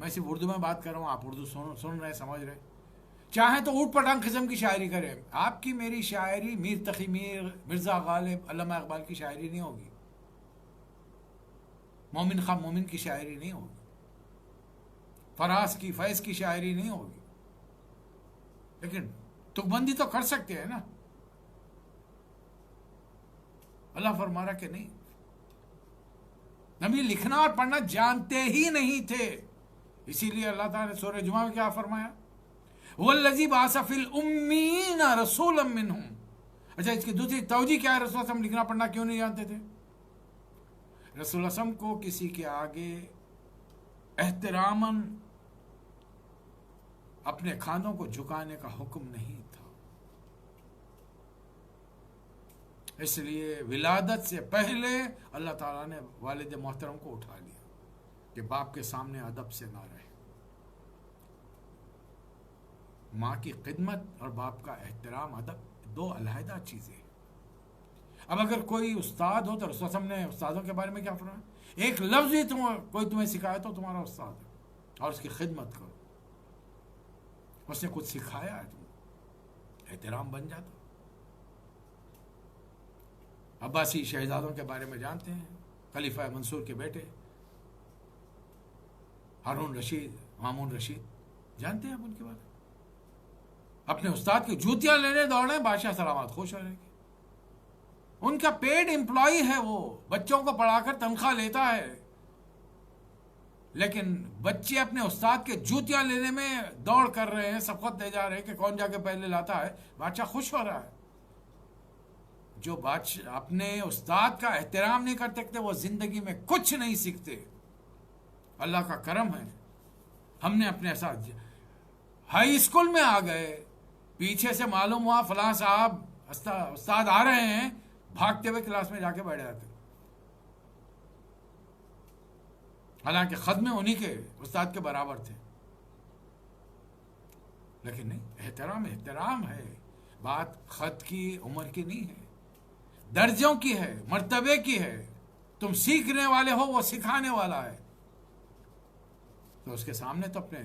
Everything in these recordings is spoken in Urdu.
میں صرف اردو میں بات کر رہا ہوں، آپ اردو سن رہے سمجھ رہے. چاہیں تو اوٹ پٹانگ قسم کی شاعری کریں. آپ کی میری شاعری میر تقی میر، مرزا غالب، علامہ اقبال کی شاعری نہیں ہوگی، مومن خان مومن کی شاعری نہیں ہوگی، فراز کی فیض کی شاعری نہیں ہوگی. لیکن تک بندی تو کر سکتے ہیں نا. اللہ فرما رہا کہ نہیں، نبی لکھنا اور پڑھنا جانتے ہی نہیں تھے. اسی لیے اللہ تعالیٰ نے سورہ جمعہ میں کیا فرمایا؟ وَالَّذِي بَعَثَ فِي الْأُمِّينَ رَسُولًا مِّنْهُمْ. اچھا، اس کی دوسری توجہ کیا ہے؟ رسول اللہ صلی اللہ علیہ وسلم لکھنا پڑھنا کیوں نہیں جانتے تھے؟ رسول اللہ صلی اللہ علیہ وسلم کو کسی کے آگے احتراماً اپنے کھانوں کو جھکانے کا حکم نہیں تھا. اس لیے ولادت سے پہلے اللہ تعالیٰ نے والد محترم کو اٹھا لیا کہ باپ کے سامنے ادب سے نہ رہے. ماں کی خدمت اور باپ کا احترام، ادب دو علیحدہ چیزیں ہیں. اب اگر کوئی استاد ہو تو رسول اللہ نے استادوں کے بارے میں کیا فرمایا؟ ایک لفظ ہی کوئی تمہیں سکھایا تو تمہارا استاد ہے اور اس کی خدمت کرو. اس نے کچھ سکھایا ہے، تم احترام بن جاتا. عباسی شہزادوں کے بارے میں جانتے ہیں، خلیفہ منصور کے بیٹے ہارون رشید، مامون رشید، جانتے ہیں آپ ان کے بارے میں؟ اپنے استاد کی جوتیاں لینے دوڑے، بادشاہ سلامت خوش ہو رہے گی. ان کا پیڈ امپلائی ہے، وہ بچوں کو پڑھا کر تنخواہ لیتا ہے، لیکن بچے اپنے استاد کے جوتیاں لینے میں دوڑ کر رہے ہیں، سبقت دے جا رہے ہیں کہ کون جا کے پہلے لاتا ہے. بادشاہ خوش ہو رہا ہے. جو بادشاہ اپنے استاد کا احترام نہیں کر سکتے وہ زندگی میں کچھ نہیں سیکھتے. اللہ کا کرم ہے، ہم نے اپنے ساتھ ہائی اسکول میں آ گئے، پیچھے سے معلوم ہوا فلاں صاحب استاد آ رہے ہیں، بھاگتے ہوئے کلاس میں جا کے بیٹھ جاتے. حالانکہ خط میں انہی کے استاد کے برابر تھے. لیکن نہیں، احترام ہے. بات خط کی، عمر کی نہیں ہے، درجوں کی ہے، مرتبے کی ہے. تم سیکھنے والے ہو، وہ سکھانے والا ہے، تو اس کے سامنے تو اپنے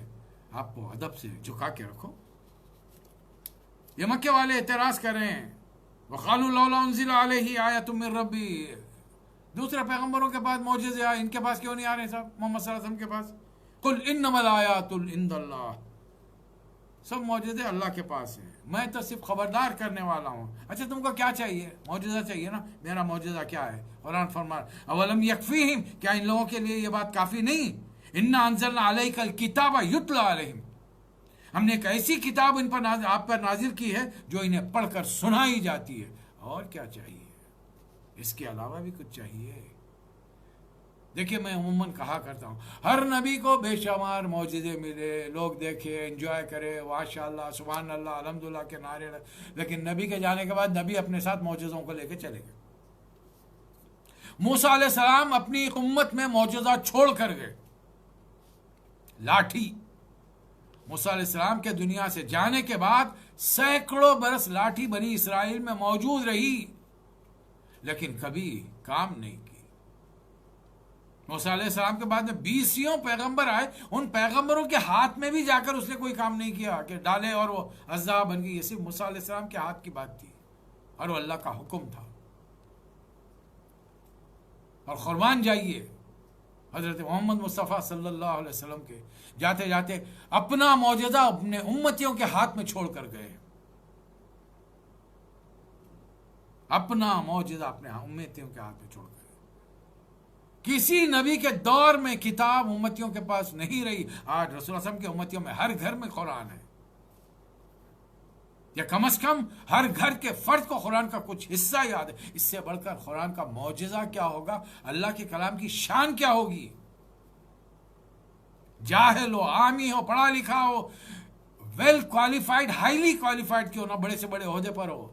آپ کو ادب سے جھکا کے رکھو. یہ مکے والے اعتراض کر رہے ہیں، وَقَالُوا لَوْلَا أُنزِلَ عَلَيْهِ آیَةٌ مِّن رَبِّهِ. دوسرے پیغمبروں کے پاس معجزے آئے، ان کے پاس کیوں نہیں آ رہے صاحب؟ محمد صلی اللہ علیہ وسلم کے پاس قُلْ إِنَّمَا الْآيَاتُ عِندَ اللَّهِ. سب معجزے اللہ کے پاس ہیں، میں تو صرف خبردار کرنے والا ہوں. اچھا تم کو کیا چاہیے؟ معجزہ چاہیے نا. میرا معجزہ کیا ہے؟ قرآن فرما اولم یکفیہم، کیا ان لوگوں کے لیے یہ بات کافی نہیں؟ انا انزلنا علیک الکتاب یتلی علیہم، ہم نے ایک ایسی کتاب ان پر آپ پر نازل کی ہے جو انہیں پڑھ کر سنائی جاتی ہے. اور کیا چاہیے؟ اس کے علاوہ بھی کچھ چاہیے؟ دیکھیے میں عموماً کہا کرتا ہوں، ہر نبی کو بے شمار معجزے ملے، لوگ دیکھے، انجوائے کرے، ماشاء اللہ، سبحان اللہ، الحمدللہ کے نعرے لگے، لیکن نبی کے جانے کے بعد نبی اپنے ساتھ معجزوں کو لے کے چلے گئے. موسیٰ علیہ السلام اپنی امت میں معجزہ چھوڑ کر گئے. لاٹھی، موسیٰ علیہ السلام کے دنیا سے جانے کے بعد سینکڑوں برس لاٹھی بنی اسرائیل میں موجود رہی، لیکن کبھی کام نہیں کی. موسیٰ علیہ السلام کے بعد میں 20 پیغمبر آئے، ان پیغمبروں کے ہاتھ میں بھی جا کر اس نے کوئی کام نہیں کیا کہ ڈالے اور وہ اژدھا بن گئی. یہ صرف موسیٰ علیہ السلام کے ہاتھ کی بات تھی اور وہ اللہ کا حکم تھا. اور قربان جائیے حضرت محمد مصطفیٰ صلی اللہ علیہ وسلم کے جاتے جاتے اپنا معجزہ اپنے امتیوں کے ہاتھ میں چھوڑ کر گئے. اپنا معجزہ اپنے امتیوں کے ہاتھ میں چھوڑ گئے. کسی نبی کے دور میں کتاب امتیوں کے پاس نہیں رہی. آج رسول اللہ صلی اللہ علیہ وسلم کے امتیوں میں ہر گھر میں قرآن ہے، یا کم از کم ہر گھر کے فرد کو قرآن کا کچھ حصہ یاد ہے. اس سے بڑھ کر قرآن کا معجزہ کیا ہوگا؟ اللہ کے کلام کی شان کیا ہوگی؟ جاہل ہو، عامی ہو، پڑھا لکھا ہو، ویل کوالیفائڈ، ہائیلی کوالیفائڈ کیوں نہ، بڑے سے بڑے عہدے پر ہو،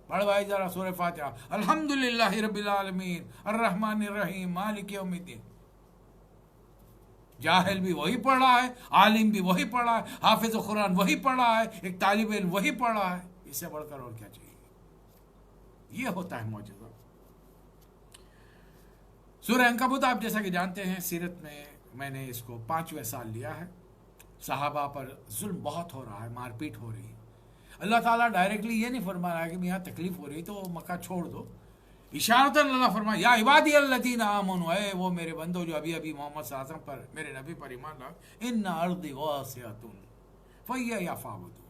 پڑھ بھائی ذرا سورہ فاتحہ، الحمدللہ رب العالمین الرحمن الرحیم مالک یوم الدین. جاہل بھی وہی پڑھ رہا ہے، عالم بھی وہی پڑھ رہا ہے، حافظ قرآن وہی پڑھ رہا ہے، ایک طالب علم وہی پڑھ رہا ہے. اس سے بڑھ کر اور کیا چاہیے؟ یہ ہوتا ہے معجزہ. سورہ عنکبوت آپ جیسا کہ جانتے ہیں، سیرت میں میں نے اس کو 5ویں سال لیا ہے. صحابہ پر ظلم بہت ہو رہا ہے, مار پیٹ ہو رہی ہے. اللہ تعالیٰ ڈائریکٹلی یہ نہیں فرما رہا ہے کہ یہاں تکلیف ہو رہی تو مکہ چھوڑ دو. اشارتاً اللہ فرمایا یا عبادی الذین آمنوا, اے وہ میرے بندو جو ابھی ابھی محمد صلی اللہ علیہ وسلم پر, میرے نبی پر ایمان لاؤ, ان ارضی واسعۃ فیہ فاعبدون,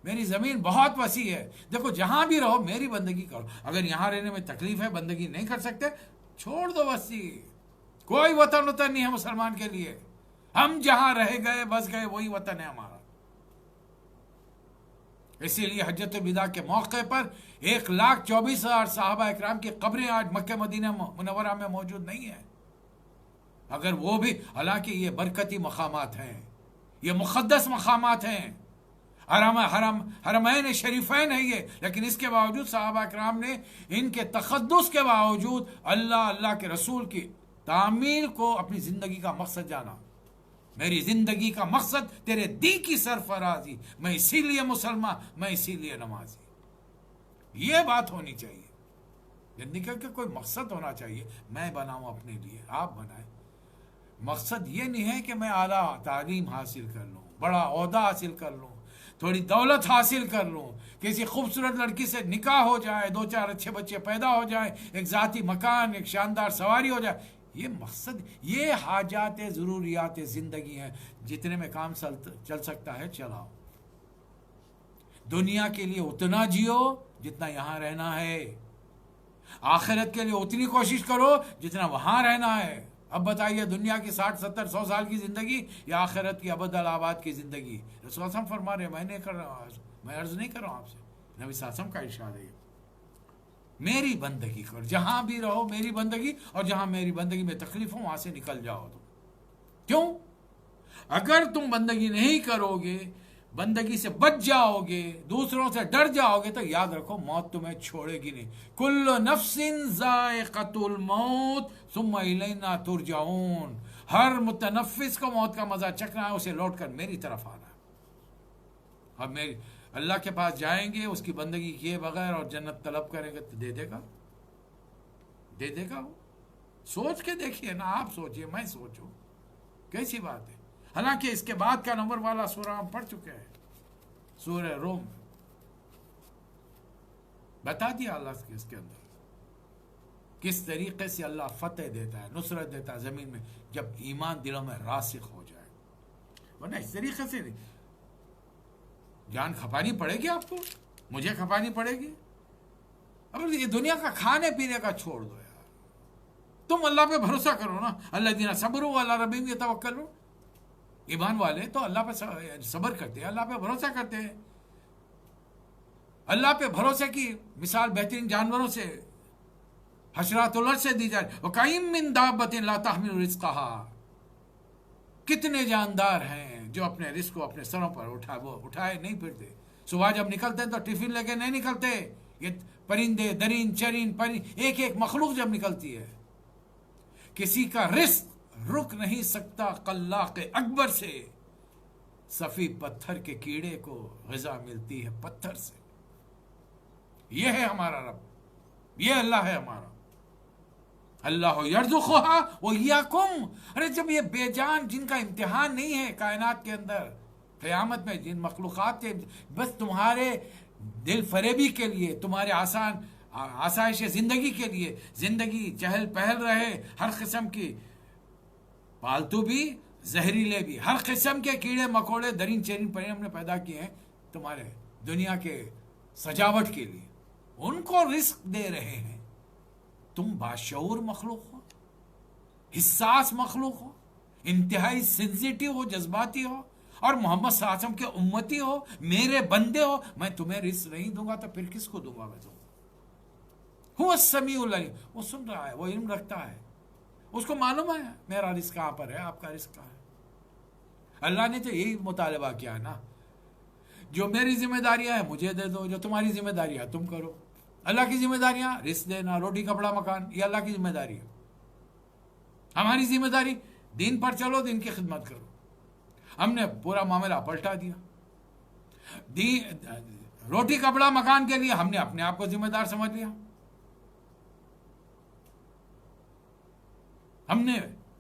میری زمین بہت وسیع ہے, دیکھو جہاں بھی رہو میری بندگی کرو. اگر یہاں رہنے میں تکلیف ہے, بندگی نہیں کر سکتے, چھوڑ دو وسیع. کوئی وطن نہیں ہے مسلمان کے لیے, ہم جہاں رہ گئے بس گئے وہی وطن ہے ہمارا. اسی لیے حجۃ الوداع کے موقع پر 1,24,000 صحابہ اکرام کی قبریں آج مکہ مدینہ منورہ میں موجود نہیں ہیں. اگر وہ بھی, حالانکہ یہ برکتی مقامات ہیں, یہ مقدس مقامات ہیں, حرمین شریفین ہے یہ, لیکن اس کے باوجود صحابہ اکرام نے ان کے تقدس کے باوجود اللہ کے رسول کی تعمیل کو اپنی زندگی کا مقصد جانا. میری زندگی کا مقصد تیرے دین کی سرفرازی, میں اسی لیے مسلمان, میں اسی لیے نمازی. یہ بات ہونی چاہیے. زندگی کا کوئی مقصد ہونا چاہیے. میں بناؤں اپنے لیے, آپ بنائیں. مقصد یہ نہیں ہے کہ میں اعلیٰ تعلیم حاصل کر لوں, بڑا عہدہ حاصل کر لوں, تھوڑی دولت حاصل کر لوں, کسی خوبصورت لڑکی سے نکاح ہو جائے, 2-4 اچھے بچے پیدا ہو جائیں, ایک ذاتی مکان, ایک شاندار سواری ہو جائے. یہ مقصد, یہ حاجات ضروریات زندگی ہیں. جتنے میں کام چل سکتا ہے چلاؤ. دنیا کے لیے اتنا جیو جتنا یہاں رہنا ہے, آخرت کے لیے اتنی کوشش کرو جتنا وہاں رہنا ہے. اب بتائیے دنیا کی 60-70-100 سال کی زندگی یا آخرت کی ابد الآباد کی زندگی؟ رسول اللہ فرما رہے ہیں, میں نہیں کر رہا ہوں, میں عرض نہیں کر رہا ہوں آپ سے, نبی صلی اللہ علیہ وسلم کا ارشاد ہے, میری بندگی کرو, جہاں بھی رہو میری بندگی, اور جہاں میری بندگی میں تکلیف ہو وہاں سے نکل جاؤ. کیوں؟ اگر تم بندگی نہیں کرو گے, بندگی سے بچ جاؤ گے, دوسروں سے ڈر جاؤ گے, تو یاد رکھو موت تمہیں چھوڑے گی نہیں. کل نفس ذائقۃ الموت ثم الینا ترجعون, ہر متنفس کو موت کا مزہ چکھنا ہے, اسے لوٹ کر میری طرف آنا ہے. اب میری اللہ کے پاس جائیں گے, اس کی بندگی کیے بغیر اور جنت طلب کریں گے تو دے دے گا, دے دے گا وہ. سوچ کے دیکھیے نا, آپ سوچئے, میں سوچوں, کیسی بات ہے. حالانکہ اس کے بعد کا نمبر والا سورہ ہم پڑھ چکے ہیں, سورہ روم. بتا دیا اللہ کے اس کے اندر کس طریقے سے اللہ فتح دیتا ہے, نصرت دیتا ہے زمین میں, جب ایمان دلوں میں راسخ ہو جائے. ورنہ اس طریقے سے نہیں. جان کھپانی پڑے گی آپ کو, مجھے کھپانی پڑے گی. اب یہ دنیا کا کھانے پینے کا چھوڑ دو یار, تم اللہ پہ بھروسہ کرو نا. الذین صبروا علی ربہم یتوکلون, ایمان والے تو اللہ پہ صبر کرتے ہیں, اللہ پہ بھروسہ کرتے ہیں. اللہ پہ بھروسے کی مثال بہترین جانوروں سے, حشرات الارض سے دی جائے. وَكَأَيِّن مِّن دَابَّةٍ لَا تَحْمِلُ رِزْقَهَا, کتنے جاندار ہیں جو اپنے رزق کو اپنے سروں پر اٹھائے نہیں پھرتے. صبح جب نکلتے ہیں تو ٹفن لے کے نہیں نکلتے. یہ پرندے, درین, چرین, ایک ایک مخلوق جب نکلتی ہے, کسی کا رزق رک نہیں سکتا قلاق اکبر سے. صفی پتھر کے کیڑے کو غذا ملتی ہے پتھر سے. یہ ہے ہمارا رب, یہ اللہ ہے ہمارا. اللہ یرزقھا وایاکم. ارے جب یہ بے جان جن کا امتحان نہیں ہے کائنات کے اندر, قیامت میں جن مخلوقات کے بس تمہارے دل فریبی کے لیے, تمہارے آسائش زندگی کے لیے, زندگی چہل پہل رہے, ہر قسم کی پالتو بھی زہریلے بھی, ہر قسم کے کیڑے مکوڑے درین چرین پرندے ہم نے پیدا کیے ہیں تمہارے دنیا کے سجاوٹ کے لیے, ان کو رزق دے رہے ہیں. تم باشعور مخلوق ہو, حساس مخلوق ہو, انتہائی سینسیٹیو ہو, جذباتی ہو, اور محمد صلی اللہ علیہ وسلم کے امتی ہو, میرے بندے ہو. میں تمہیں رزق نہیں دوں گا تو پھر کس کو دوں گا میں تمہیں؟ هو السمیع العلیم, وہ سن رہا ہے, وہ علم رکھتا ہے, اس کو معلوم ہے میرا رزق کہاں پر ہے, آپ کا رزق کہاں ہے. اللہ نے تو یہی مطالبہ کیا نا, جو میری ذمہ داریاں ہیں مجھے دے دو, جو تمہاری ذمہ داریاں تم کرو. اللہ کی ذمہ داریاں رزق دینا, روٹی کپڑا مکان, یہ اللہ کی ذمہ داری ہے. ہماری ذمہ داری دین پر چلو, دین کی خدمت کرو. ہم نے پورا معاملہ پلٹا دیا. روٹی کپڑا مکان کے لیے ہم نے اپنے آپ کو ذمہ دار سمجھ لیا. ہم نے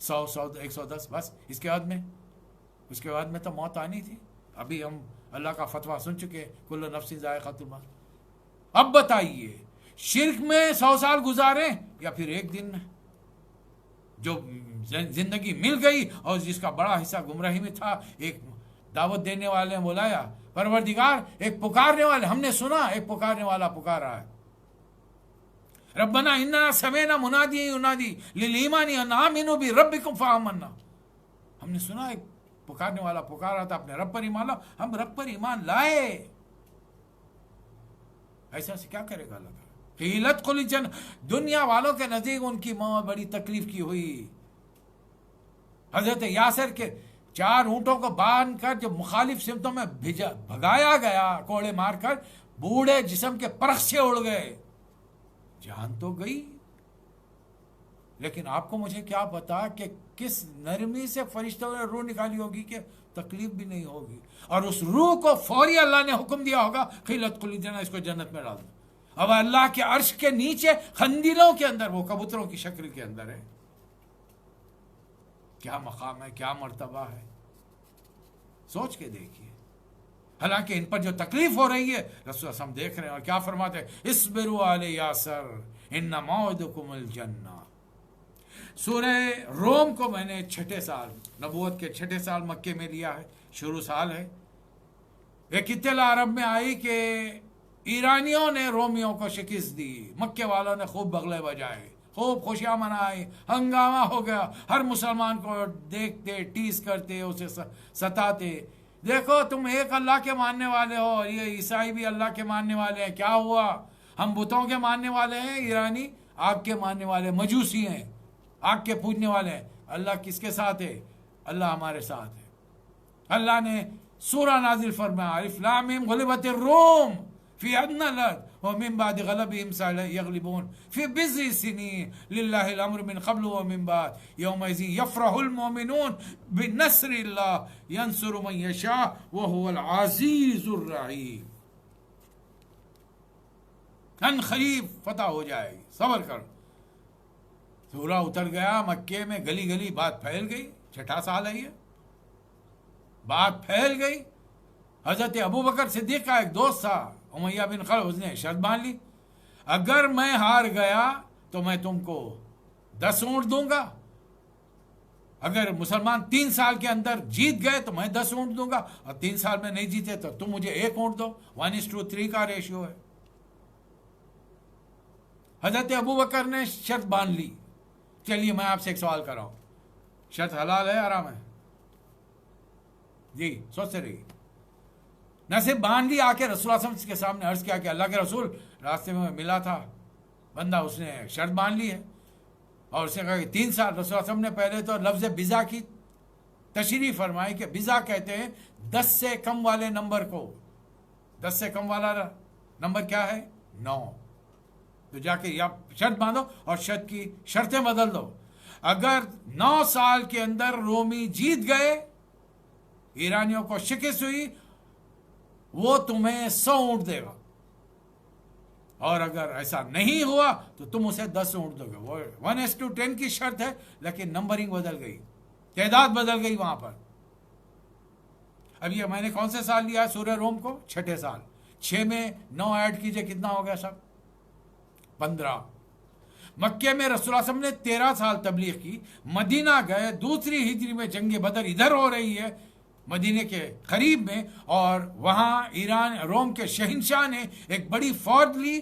100 110 بس. اس کے بعد میں تو موت آنی تھی. ابھی ہم اللہ کا فتویٰ سن چکے کل نفس ذائقۃ الموت. اب بتائیے شرک میں 100 سال گزاریں یا پھر ایک دن میں؟ جو زندگی مل گئی اور جس کا بڑا حصہ گمراہی میں تھا. ایک دعوت دینے والے نے بلایا پروردگار ایک پکارنے والے, ہم نے سنا ایک پکارنے والا پکار رہا ہے, ربنا اننا سمعنا منادی ینادی للایمان ان آمنوا بربکم فآمنا. ہم نے سنا ایک پکارنے والا پکار رہا تھا اپنے رب پر ایمان لاؤ, ہم رب پر ایمان لائے. ایسا سے کیا کرے گا اللہ تعالیٰ؟ قیلت قل جن, دنیا والوں کے نزدیک ان کی موت بڑی تکلیف کی ہوئی. حضرت یاسر کے 4 اونٹوں کو باندھ کر جو مخالف سمتوں میں بھگایا گیا کوڑے مار کر, بوڑھے جسم کے پرخ سے اڑ گئے. جان تو گئی, لیکن آپ کو مجھے کیا پتا کہ کس نرمی سے فرشتوں نے روح نکالی ہوگی کہ تکلیف بھی نہیں ہوگی. اور اس روح کو فوری اللہ نے حکم دیا ہوگا قیلت قل جنہ, اس کو جنت میں ڈال دو. اب اللہ کے عرش کے نیچے خندیلوں کے اندر, وہ کبوتروں کی شکل کے اندر ہے. کیا مقام ہے, کیا مرتبہ ہے, سوچ کے دیکھیے. حالانکہ ان پر جو تکلیف ہو رہی ہے رسول ہم دیکھ رہے ہیں, اور کیا فرماتے ہیں اصبروا علی یاسر ان موعدکم الجنہ. سورہ روم کو میں نے 6 سال, نبوت کے 6 سال مکے میں لیا ہے, شروع سال ہے. ایک اطلاع عرب میں آئی کہ ایرانیوں نے رومیوں کو شکست دی, مکے والوں نے خوب بغلے بجائے, خوب خوشیاں منائے, ہنگامہ ہو گیا, ہر مسلمان کو دیکھتے ٹیز کرتے, اسے ستاتے. دیکھو تم ایک اللہ کے ماننے والے ہو, یہ عیسائی بھی اللہ کے ماننے والے ہیں, کیا ہوا؟ ہم بتوں کے ماننے والے ہیں, ایرانی آگ کے ماننے والے, مجوسی ہیں, آگ کے پوجنے والے ہیں. اللہ کس کے ساتھ ہے؟ اللہ ہمارے ساتھ ہے. اللہ نے سورہ نازل فرمایا الف لام میم غلبت الروم فی ادنی الارض ومن بعد غلبهم سیغلبون فی بضع سنین للہ الامر من قبل ومن بعد یومئذ یفرح المؤمنون بنصر اللہ ینصر من یشاء وهو العزیز الرحیم. ان قریب فتح ہو جائے گی, صبر کر. سورہ اتر گیا مکے میں, گلی گلی بات پھیل گئی. 6 سال ہے یہ, بات پھیل گئی. حضرت ابو بکر صدیق کا ایک دوست تھا امیہ بن خلف, اس نے شرط باندھ لی اگر میں ہار گیا تو میں تم کو 10 اونٹ دوں گا, اگر مسلمان 3 سال کے اندر جیت گئے تو میں 10 اونٹ دوں گا, اور 3 سال میں نہیں جیتے تو تم مجھے 1 اونٹ دو. 1:3 کا ریشیو ہے. حضرت ابو بکر نے شرط باندھ لی. چلیے میں آپ سے ایک سوال کر رہا ہوں, شرط حلال ہے حرام ہے؟ جی سوچتے رہیے. نہ صرف باندھ لی, آ کے رسول اللہ صلی اللہ علیہ وسلم کے سامنے عرض کیا کہ اللہ کے رسول راستے میں ملا تھا بندہ, اس نے شرط باندھ لی ہے, اور اس نے کہا کہ 3 سال. رسول اللہ صلی اللہ علیہ وسلم نے پہلے تو لفظ بزا کی تشریح فرمائی کہ بزا کہتے ہیں 10 سے کم والے نمبر کو. 10 سے کم والا نمبر کیا ہے؟ 9. تو جا کے یا شرط باندھو اور شرط کی شرطیں بدل دو. اگر 9 سال کے اندر رومی جیت گئے, ایرانیوں کو شکست ہوئی, وہ تمہیں 100 اونٹ دے گا, اور اگر ایسا نہیں ہوا تو تم اسے 10 اونٹ دو گے. وہ 1:10 کی شرط ہے, لیکن نمبرنگ بدل گئی, تعداد بدل گئی وہاں پر. اب یہ میں نے کون سے سال لیا ہے سورہ روم کو؟ 6 سال. 6 میں 9 ایڈ کیجئے, کتنا ہو گیا سب؟ 15. مکے میں رسول اللہ صلی اللہ علیہ وسلم نے 13 سال تبلیغ کی. مدینہ گئے, دوسری ہجری میں جنگ بدر ادھر ہو رہی ہے مدینے کے قریب میں, اور وہاں ایران روم کے شہنشاہ نے ایک بڑی فوج لی,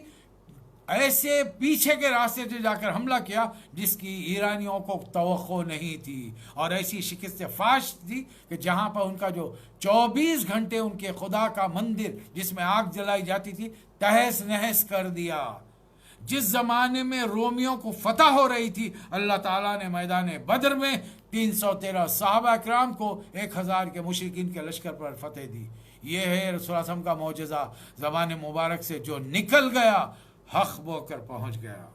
ایسے پیچھے کے راستے سے جا کر حملہ کیا جس کی ایرانیوں کو توقع نہیں تھی, اور ایسی شکست فاش تھی کہ جہاں پر ان کا جو 24 گھنٹے ان کے خدا کا مندر جس میں آگ جلائی جاتی تھی تہس نہس کر دیا. جس زمانے میں رومیوں کو فتح ہو رہی تھی, اللہ تعالیٰ نے میدان بدر میں 313 صحابہ اکرام کو 1000 کے مشرکین کے لشکر پر فتح دی. یہ ہے رسول اللہ صلی اللہ علیہ وسلم کا معجزہ, زبان مبارک سے جو نکل گیا حق بو کر پہنچ گیا.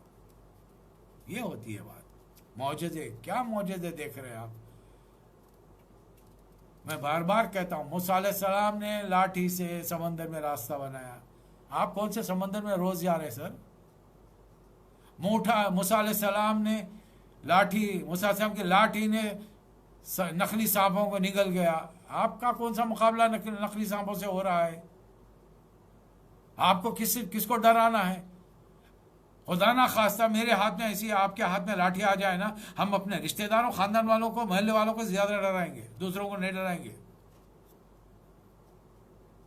یہ ہوتی ہے بات. معجزے, کیا معجزے دیکھ رہے ہیں آپ؟ میں بار بار کہتا ہوں, موسیٰ علیہ السلام نے لاٹھی سے سمندر میں راستہ بنایا. آپ کون سے سمندر میں روز جا رہے سر؟ موسیٰ علیہ السلام نے لاٹھی موسیٰ علیہ السلام کی لاٹھی نے نخلی سانپوں کو نگل گیا. آپ کا کون سا مقابلہ نخلی سانپوں سے ہو رہا ہے؟ آپ کو کس کو ڈرانا ہے؟ خدا نہ خواستہ میرے ہاتھ میں ایسی آپ کے ہاتھ میں لاٹھی آ جائے نا، ہم اپنے رشتہ داروں، خاندان والوں کو، محلے والوں کو زیادہ ڈرائیں گے، دوسروں کو نہیں ڈرائیں گے.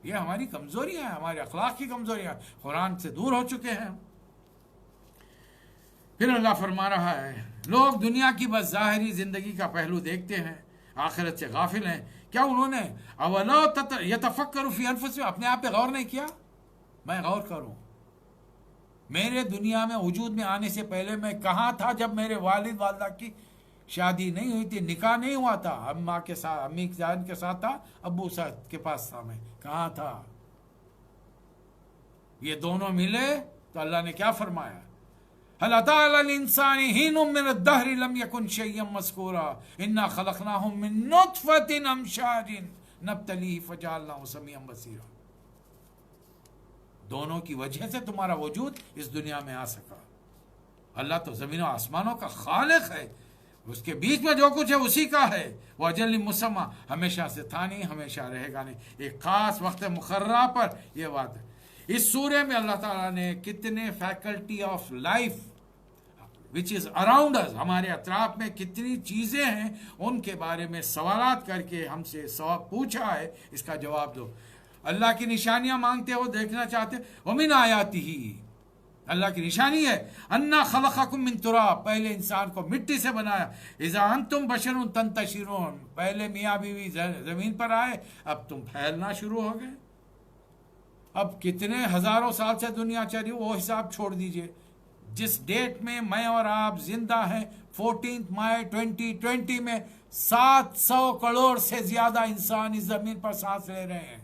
یہ ہماری کمزوریاں ہیں، ہمارے اخلاق کی کمزوریاں، قرآن سے دور ہو چکے ہیں. پھر اللہ فرما رہا ہے لوگ دنیا کی بس ظاہری زندگی کا پہلو دیکھتے ہیں، آخرت سے غافل ہیں. کیا انہوں نے اولو یتفکروا فی انفسہم، اپنے آپ پہ غور نہیں کیا؟ میں غور کروں، میرے دنیا میں وجود میں آنے سے پہلے میں کہاں تھا جب میرے والد والدہ کی شادی نہیں ہوئی تھی، نکاح نہیں ہوا تھا، اماں کے ساتھ، امی جان کے ساتھ تھا، ابو ساتھ کے پاس تھا، میں کہاں تھا؟ یہ دونوں ملے تو اللہ نے کیا فرمایا؟ هل أتى على الإنسان حين من الدهر لم يكن شيئا مذكورا إنا خلقناهم من نطفة أمشاج نبتليه فجعلناه سميعا بصيرا. دونوں کی وجہ سے تمہارا وجود اس دنیا میں آ سکا. اللہ تو زمین و آسمانوں کا خالق ہے، اس کے بیچ میں جو کچھ ہے اسی کا ہے. وہ اجل مسمى، ہمیشہ سے تھا نہیں، ہمیشہ رہے گا نہیں، ایک خاص وقت مقررہ پر یہ بات ہے. اس سورے میں اللہ تعالیٰ نے کتنے faculty of life which is around us, ہمارے اطراف میں کتنی چیزیں ہیں، ان کے بارے میں سوالات کر کے ہم سے سوال پوچھا ہے، اس کا جواب دو. اللہ کی نشانیاں مانگتے ہو، دیکھنا چاہتے، ومن آیاتہ، اللہ کی نشانی ہے انا خلقکم من تراب، پہلے انسان کو مٹی سے بنایا، اذا انتم بشر تنتشرون، پہلے میاں بیوی زمین پر آئے، اب تم پھیلنا شروع ہو گئے. اب کتنے ہزاروں سال سے دنیا چلی، وہ حساب چھوڑ دیجئے. جس ڈیٹ میں میں اور آپ زندہ ہیں 14 مئی 2020 میں 700 کروڑ سے زیادہ انسان اس زمین پر سانس لے رہے ہیں.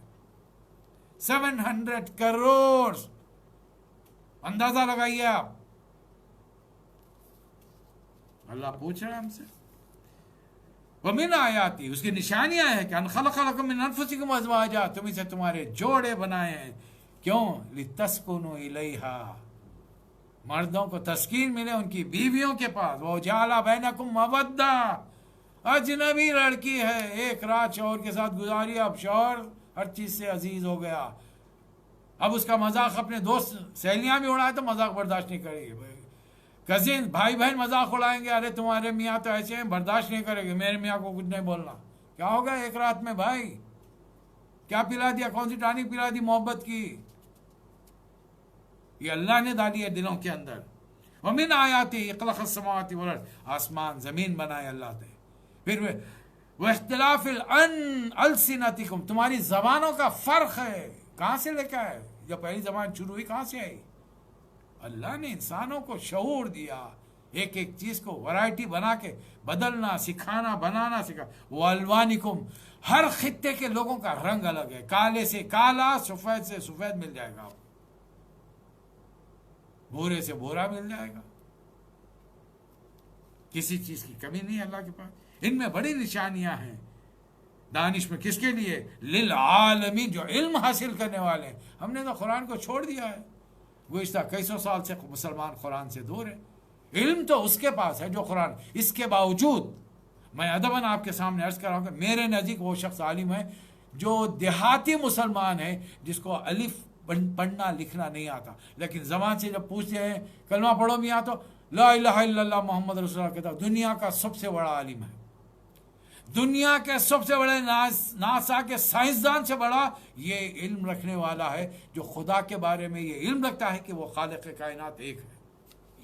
700 کروڑ، اندازہ لگائیے آپ. اللہ پوچھ رہا ہے ہم سے. وَمِنْ آیَاتِهِ، اس کی نشانیاں ہیں کہ ان خلق لکم من انفسکم ازواجا، تمہیں سے تمہارے جوڑے بنائے ہیں. کیوں؟ لِتَسْكُنُوا إِلَيْهَا، مردوں کو تسکین ملے ان کی بیویوں کے پاس. وَجَعَلَ بَيْنَكُمْ مَوَدَّةً، اجنبی لڑکی ہے، ایک رات شوہر کے ساتھ گزاری، اب شوہر ہر چیز سے عزیز ہو گیا. اب اس کا مذاق اپنے دوست سہیلیاں بھی اڑائے تو مذاق برداشت نہیں کرے گی. کزن بھائی بہن مذاق اڑائیں گے، ارے تمہارے میاں تو ایسے ہیں، برداشت نہیں کرے گے، میرے میاں کو کچھ نہیں بولنا. کیا ہوگا ایک رات میں بھائی؟ کیا پلا دیا؟ کون سی ٹانک پلا دی محبت کی؟ یہ اللہ نے ڈالی ہے دلوں کے اندر. وَمِنْ آیَاتِهِ خَلَقَ السَّمَاوَاتِ وَالْأَرْضَ، آسمان زمین بنائے اللہ نے. پھر وَاخْتِلَافِ أَلْسِنَتِكُمْ، تمہاری زبانوں کا فرق ہے. کہاں سے لے کے آئے؟ جب پہلی زبان شروع ہوئی کہاں سے آئی؟ اللہ نے انسانوں کو شعور دیا، ایک ایک چیز کو ورائٹی بنا کے بدلنا سکھانا، بنانا سکھا. وَأَلْوَانِكُمْ، ہر خطے کے لوگوں کا رنگ الگ ہے، کالے سے کالا، سفید سے سفید مل جائے گا، بھورے سے بھورا مل جائے گا. کسی چیز کی کمی نہیں ہے اللہ کے پاس. ان میں بڑی نشانیاں ہیں. دانش میں کس کے لیے؟ للعالمین، جو علم حاصل کرنے والے ہیں. ہم نے تو قرآن کو چھوڑ دیا ہے، گزشتہ کئی سو سال سے مسلمان قرآن سے دور ہیں. علم تو اس کے پاس ہے جو قرآن. اس کے باوجود میں ادباً آپ کے سامنے عرض کر رہا ہوں کہ میرے نزدیک وہ شخص عالم ہے جو دیہاتی مسلمان ہے، جس کو الف پڑھنا لکھنا نہیں آتا، لیکن زبان سے جب پوچھتے ہیں کلمہ پڑھو میاں تو لا الہ الا اللہ محمد رسول اللہ کہتا. دنیا کا سب سے بڑا عالم ہے، دنیا کے سب سے بڑے ناسا کے سائنسدان سے بڑا یہ علم رکھنے والا ہے، جو خدا کے بارے میں یہ علم رکھتا ہے کہ وہ خالق کائنات ایک ہے.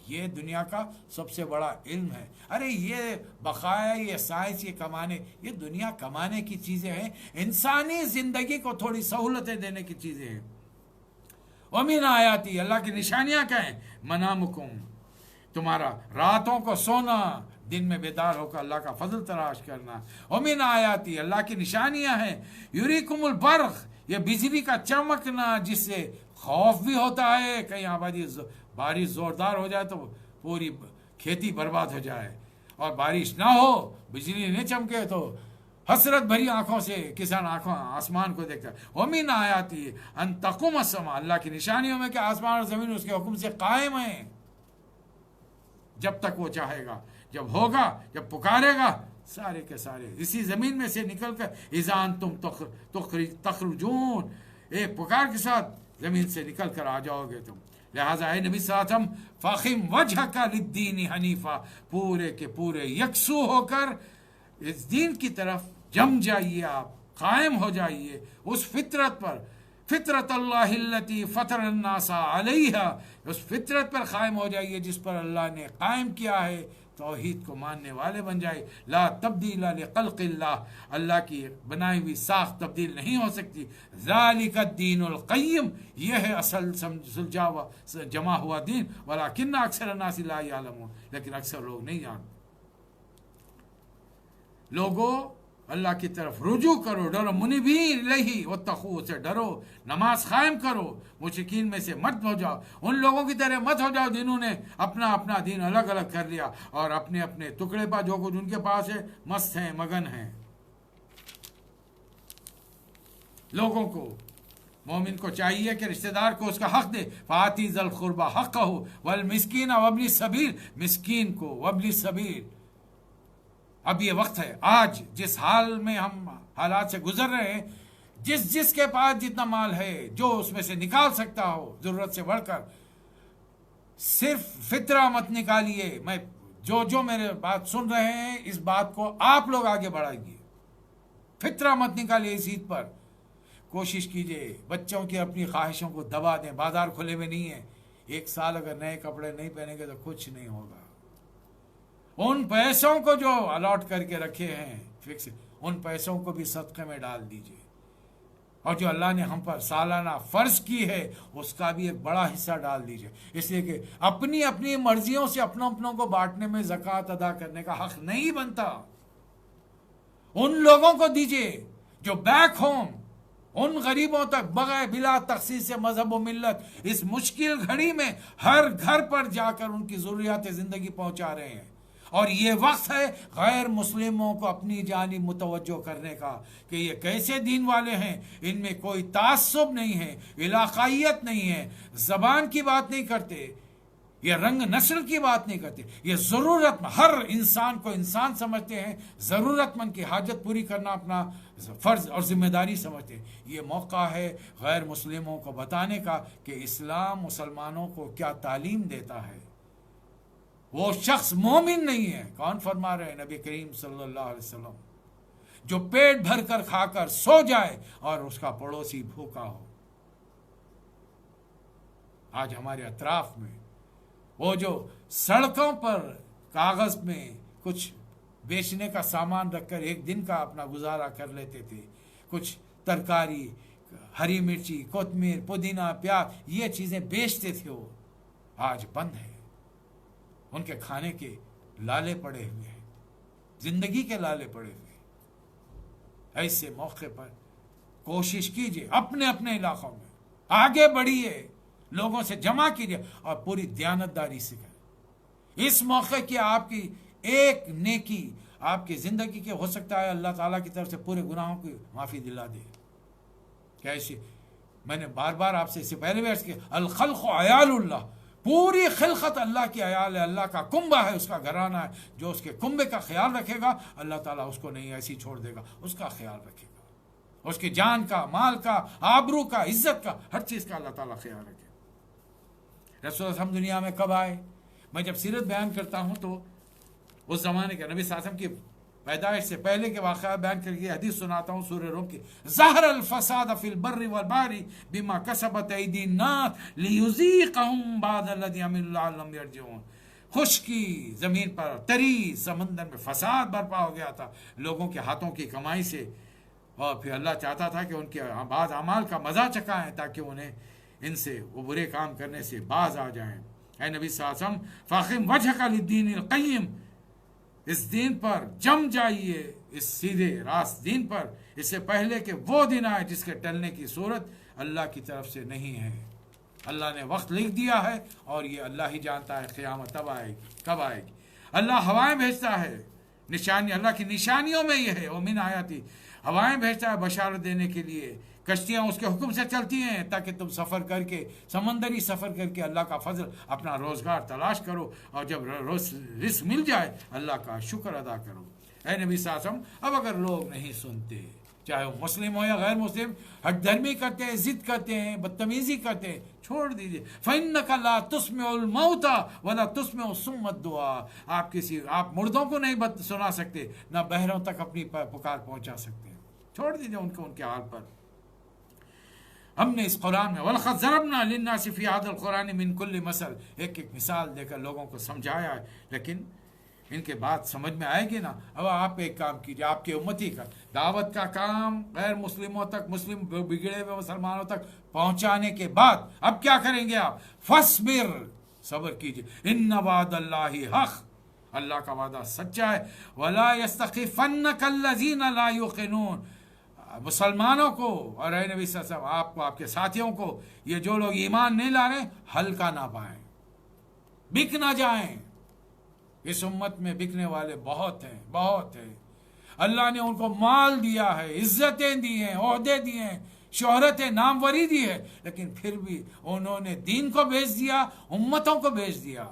یہ دنیا کا سب سے بڑا علم ہے. ارے یہ بقایا، یہ سائنس، یہ کمانے، یہ دنیا کمانے کی چیزیں ہیں، انسانی زندگی کو تھوڑی سہولتیں دینے کی چیزیں ہیں. وَمِنْ آیَاتِهِ، اللہ کی نشانیاں کیا ہیں؟ منامکم، تمہارا راتوں کو سونا، دن میں بیدار ہو کر اللہ کا فضل تلاش کرنا. وَمِنْ آیَاتِهِ، اللہ کی نشانیاں ہیں. یُریکُمُ الْبَرْقَ، یہ بجلی کا چمکنا، جس سے خوف بھی ہوتا ہے کہیں آبادی بارش زوردار ہو جائے تو پوری کھیتی برباد ہو جائے، اور بارش نہ ہو، بجلی نہیں چمکے تو حسرت بھری آنکھوں سے کسان آسمان کو دیکھتا ہے. وَمِنْ آیَاتِهِ أَن تَقُومَ السَّمَاءُ، اللہ کی نشانیوں میں کہ آسمان اور زمین اس کے حکم سے قائم ہیں جب تک وہ چاہے گا. جب ہوگا، جب پکارے گا، سارے کے سارے اسی زمین میں سے نکل کر اذان تم تخرجون، ایک پکار کے ساتھ زمین سے نکل کر آ جاؤ گے تم۔ لہٰذا اے نبی صلی اللہ علیہ وسلم فاخم وجہک للدین حنیفا، پورے کے پورے یکسو ہو کر اس دین کی طرف جم جائیے، آپ قائم ہو جائیے اس فطرت پر، فطرت اللہ التی فطر الناس علیہا، اس فطرت پر قائم ہو جائیے جس پر اللہ نے قائم کیا ہے، توحید کو ماننے والے بن جائے۔ لا تبدیل لخلق اللہ، اللہ کی بنائی ہوئی ساخت تبدیل نہیں ہو سکتی۔ ذالک الدین القیم، یہ ہے اصل سلجھا ہوا جمع ہوا دین، ولکن اکثر الناس لا یعلمون، لیکن اکثر لوگ نہیں جانتے۔ لوگوں اللہ کی طرف رجوع کرو، ڈرو، منیبین الیہ واتقوا، سے ڈرو، نماز قائم کرو، مشرکین میں سے مت ہو جاؤ، ان لوگوں کی طرح مت ہو جاؤ جنہوں نے اپنا اپنا دین الگ الگ کر لیا اور اپنے اپنے ٹکڑے پا جو کچھ ان کے پاس ہے مست ہیں، مگن ہیں۔ لوگوں کو، مومن کو چاہیے کہ رشتہ دار کو اس کا حق دے، فآتی ذی القربى حقہ والمسکین وابن السبیل، مسکین کو، وابن السبیل۔ اب یہ وقت ہے، آج جس حال میں ہم حالات سے گزر رہے ہیں، جس کے پاس جتنا مال ہے، جو اس میں سے نکال سکتا ہو ضرورت سے بڑھ کر، صرف فطرہ مت نکالیے۔ میں جو میرے بات سن رہے ہیں اس بات کو آپ لوگ آگے بڑھائیے، فطرہ مت نکالیے اس عید پر۔ کوشش کیجئے بچوں کی اپنی خواہشوں کو دبا دیں، بازار کھلے ہوئے نہیں ہیں، ایک سال اگر نئے کپڑے نہیں پہنیں گے تو کچھ نہیں ہوگا۔ ان پیسوں کو جو الاٹ کر کے رکھے ہیں فکس، ان پیسوں کو بھی صدقے میں ڈال دیجئے، اور جو اللہ نے ہم پر سالانہ فرض کی ہے اس کا بھی ایک بڑا حصہ ڈال دیجئے، اس لیے کہ اپنی اپنی مرضیوں سے اپنوں کو بانٹنے میں زکوٰۃ ادا کرنے کا حق نہیں بنتا۔ ان لوگوں کو دیجئے جو بیک ہوم، ان غریبوں تک بغیر بلا تخصیص سے مذہب و ملت اس مشکل گھڑی میں ہر گھر پر جا کر ان کی ضروریات زندگی پہنچا رہے ہیں۔ اور یہ وقت ہے غیر مسلموں کو اپنی جانب متوجہ کرنے کا کہ یہ کیسے دین والے ہیں، ان میں کوئی تعصب نہیں ہے، علاقائیت نہیں ہے، زبان کی بات نہیں کرتے، یہ رنگ نسل کی بات نہیں کرتے، یہ ضرورت ہر انسان کو انسان سمجھتے ہیں، ضرورت مند کی حاجت پوری کرنا اپنا فرض اور ذمہ داری سمجھتے ہیں۔ یہ موقع ہے غیر مسلموں کو بتانے کا کہ اسلام مسلمانوں کو کیا تعلیم دیتا ہے۔ وہ شخص مومن نہیں ہے، کون فرما رہے ہیں؟ نبی کریم صلی اللہ علیہ وسلم، جو پیٹ بھر کر کھا کر سو جائے اور اس کا پڑوسی بھوکا ہو۔ آج ہمارے اطراف میں وہ جو سڑکوں پر کاغذ میں کچھ بیچنے کا سامان رکھ کر ایک دن کا اپنا گزارا کر لیتے تھے، کچھ ترکاری، ہری مرچی، کوتمیر، پودینہ، پیاز، یہ چیزیں بیچتے تھے، وہ آج بند ہے۔ ان کے کھانے کے لالے پڑے ہوئے ہیں، زندگی کے لالے پڑے ہوئے ہیں۔ ایسے موقع پر کوشش کیجئے اپنے اپنے علاقوں میں آگے بڑھیے، لوگوں سے جمع کیجئے اور پوری دیانتداری سے کریں۔ اس موقع کی آپ کی ایک نیکی آپ کی زندگی کے ہو سکتا ہے اللہ تعالیٰ کی طرف سے پورے گناہوں کی معافی دلا دے۔ کیسے؟ میں نے بار بار آپ سے اس سے پہلے بھی عرض کیا، الخلق عیال اللہ، پوری خلقت اللہ کی عیال ہے، اللہ کا کنبہ ہے، اس کا گھرانہ ہے۔ جو اس کے کنبے کا خیال رکھے گا اللہ تعالیٰ اس کو نہیں ایسی چھوڑ دے گا، اس کا خیال رکھے گا، اس کی جان کا، مال کا، آبرو کا، عزت کا، ہر چیز کا اللہ تعالیٰ خیال رکھے گا۔ رسول اللہ ہم دنیا میں کب آئے؟ میں جب سیرت بیان کرتا ہوں تو اس زمانے کے نبی صلی اللہ علیہ وسلم کی پیدائش سے پہلے کے واقعات بیان کر کے حدیث سناتا ہوں سورہ روم کی۔ ظہر الفساد فی البر والبحر بما کسبت ایدی الناس لیذیقہم بعض الذی عملوا لعلہم یرجعون۔ خشکی زمین پر، تری سمندر میں فساد برپا ہو گیا تھا لوگوں کے ہاتھوں کی کمائی سے، اور پھر اللہ چاہتا تھا کہ ان کے بعض اعمال کا مزہ چکھائیں تاکہ انہیں ان سے وہ برے کام کرنے سے باز آ جائیں۔ اے نبی صلی اللہ علیہ وسلم فاقم وجہک للدین القیم، اس دین پر جم جائیے، اس سیدھے راست دین پر، اس سے پہلے کہ وہ دن آئے جس کے ٹلنے کی صورت اللہ کی طرف سے نہیں ہے۔ اللہ نے وقت لکھ دیا ہے اور یہ اللہ ہی جانتا ہے قیامت تب آئے گی، کب آئے گی۔ اللہ ہوائیں بھیجتا ہے، نشانی اللہ کی نشانیوں میں یہ ہے، ومن آیاتی، ہوائیں بھیجتا ہے بشارت دینے کے لیے، کشتیاں اس کے حکم سے چلتی ہیں تاکہ تم سفر کر کے سمندری سفر کر کے اللہ کا فضل اپنا روزگار تلاش کرو، اور جب رزق مل جائے اللہ کا شکر ادا کرو۔ اے نبی صلی اللہ علیہ وسلم، اب اگر لوگ نہیں سنتے، چاہے وہ مسلم ہو یا غیر مسلم، ہٹ دھرمی کرتے ہیں، ضد کرتے ہیں، بدتمیزی کرتے ہیں، چھوڑ دیجئے۔ فَإِنَّكَ لَا تُسْمِعُ الْمَوْتَ وَلَا تُسْمِعُ الصُّمَّ الدُّعَاء، آپ مردوں کو نہیں سنا سکتے، نہ بہروں تک اپنی پکار پہنچا سکتے ہیں۔ چھوڑ دیجئے ان کو ان کے حال پر۔ ہم نے اس قرآن میں وَلَقَدْ ضَرَبْنَا لِلنَّاسِ فِي هَذَا الْقُرْآنِ مِنْ كُلِّ مَثَلٍ، ایک ایک مثال دے کر لوگوں کو سمجھایا ہے، لیکن ان کے بات سمجھ میں آئے گی نا۔ اب آپ ایک کام کیجیے، آپ کے امتی کا دعوت کا کام غیر مسلموں تک، مسلم بگڑے ہوئے مسلمانوں تک پہنچانے کے بعد اب کیا کریں گے آپ؟ فَاصْبِرْ، صبر کیجیے، إِنَّ وعد اللَّهِ حق، اللہ کا وعدہ سچا ہے۔ وَلَا يَسْتَخِفَنَّكَ الَّذِينَ لَا يُوقِنُونَ، مسلمانوں کو اور اے نبی صلی اللہ علیہ وسلم آپ کو، آپ کے ساتھیوں کو، یہ جو لوگ ایمان نہیں لا رہے ہلکا نہ پائیں، بک نہ جائیں۔ اس امت میں بکنے والے بہت ہیں، بہت ہیں۔ اللہ نے ان کو مال دیا ہے، عزتیں دی ہیں، عہدے دیے ہیں، شہرتیں، ناموری دی ہے، لیکن پھر بھی انہوں نے دین کو بیچ دیا، امتوں کو بیچ دیا۔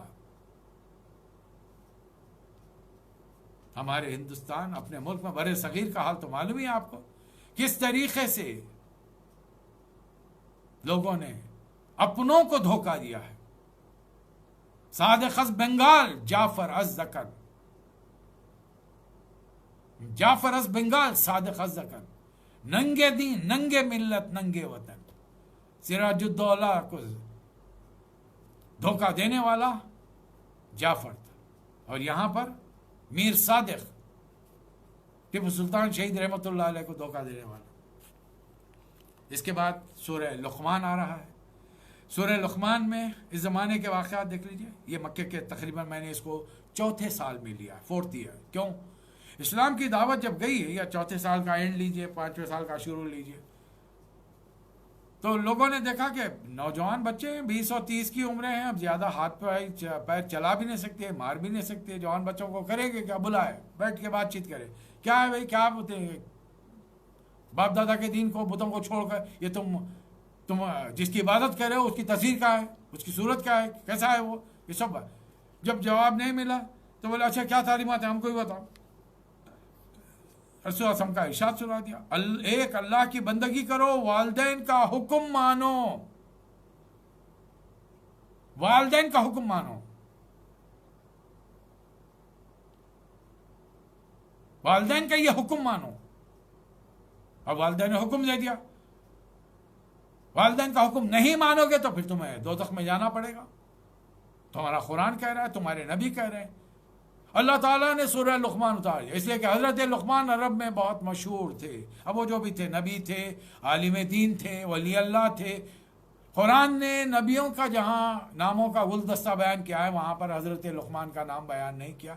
ہمارے ہندوستان، اپنے ملک میں بر صغیر کا حال تو معلوم ہی ہے آپ کو، کس طریقے سے لوگوں نے اپنوں کو دھوکہ دیا ہے۔ صادق از بنگال، جعفر از زکن، جعفر از بنگال، صادق از زکن، ننگے دین، ننگے ملت، ننگے وطن۔ سراج الدولہ کو دھوکہ دینے والا جعفر تھا، اور یہاں پر میر صادق، ٹیپو سلطان شہید رحمۃ اللہ علیہ کو دھوکہ دینے والا۔ اس کے بعد سورہ لقمان آ رہا ہے۔ سورہ لقمان میں اس زمانے کے واقعات دیکھ لیجئے۔ یہ مکے کے تقریباً میں نے اس کو چوتھے سال میں لیا، 4th ایئر۔ کیوں؟ اسلام کی دعوت جب گئی ہے، یا چوتھے سال کا اینڈ لیجئے، 5ویں سال کا شروع لیجئے، تو لوگوں نے دیکھا کہ نوجوان بچے ہیں، 20 اور 30 کی عمریں ہیں، اب زیادہ ہاتھ پیر چلا بھی نہیں سکتے، مار بھی نہیں سکتے۔ جوان بچوں کو کریں گے کیا؟ بلائے، بیٹھ کے بات چیت کرے، کیا ہے بھائی، کیا بولتے ہیں، باپ دادا کے دین کو، بتوں کو چھوڑ کر یہ تم جس کی عبادت کر رہے ہو اس کی تصویر کیا ہے، اس کی صورت کیا ہے، کیسا ہے وہ، یہ سب۔ جب جواب نہیں ملا تو بولے اچھا کیا تعلیمات ہیں، ہم کو ہی بتاؤ۔ رسول اللہ علیہ وسلم کا ارشاد سنا دیا، ایک اللہ کی بندگی کرو، والدین کا حکم مانو، والدین کا حکم مانو، والدین کا یہ حکم مانو۔ اور والدین نے حکم دے دیا، والدین کا حکم نہیں مانو گے تو پھر تمہیں دوزخ میں جانا پڑے گا۔ تمہارا قرآن کہہ رہا ہے، تمہارے نبی کہہ رہے ہیں۔ اللہ تعالیٰ نے سورہ لقمان اتاری، اس لیے کہ حضرت لقمان عرب میں بہت مشہور تھے۔ اب وہ جو بھی تھے، نبی تھے، عالم دین تھے، ولی اللہ تھے۔ قرآن نے نبیوں کا جہاں ناموں کا گلدستہ بیان کیا ہے، وہاں پر حضرت لقمان کا نام بیان نہیں کیا۔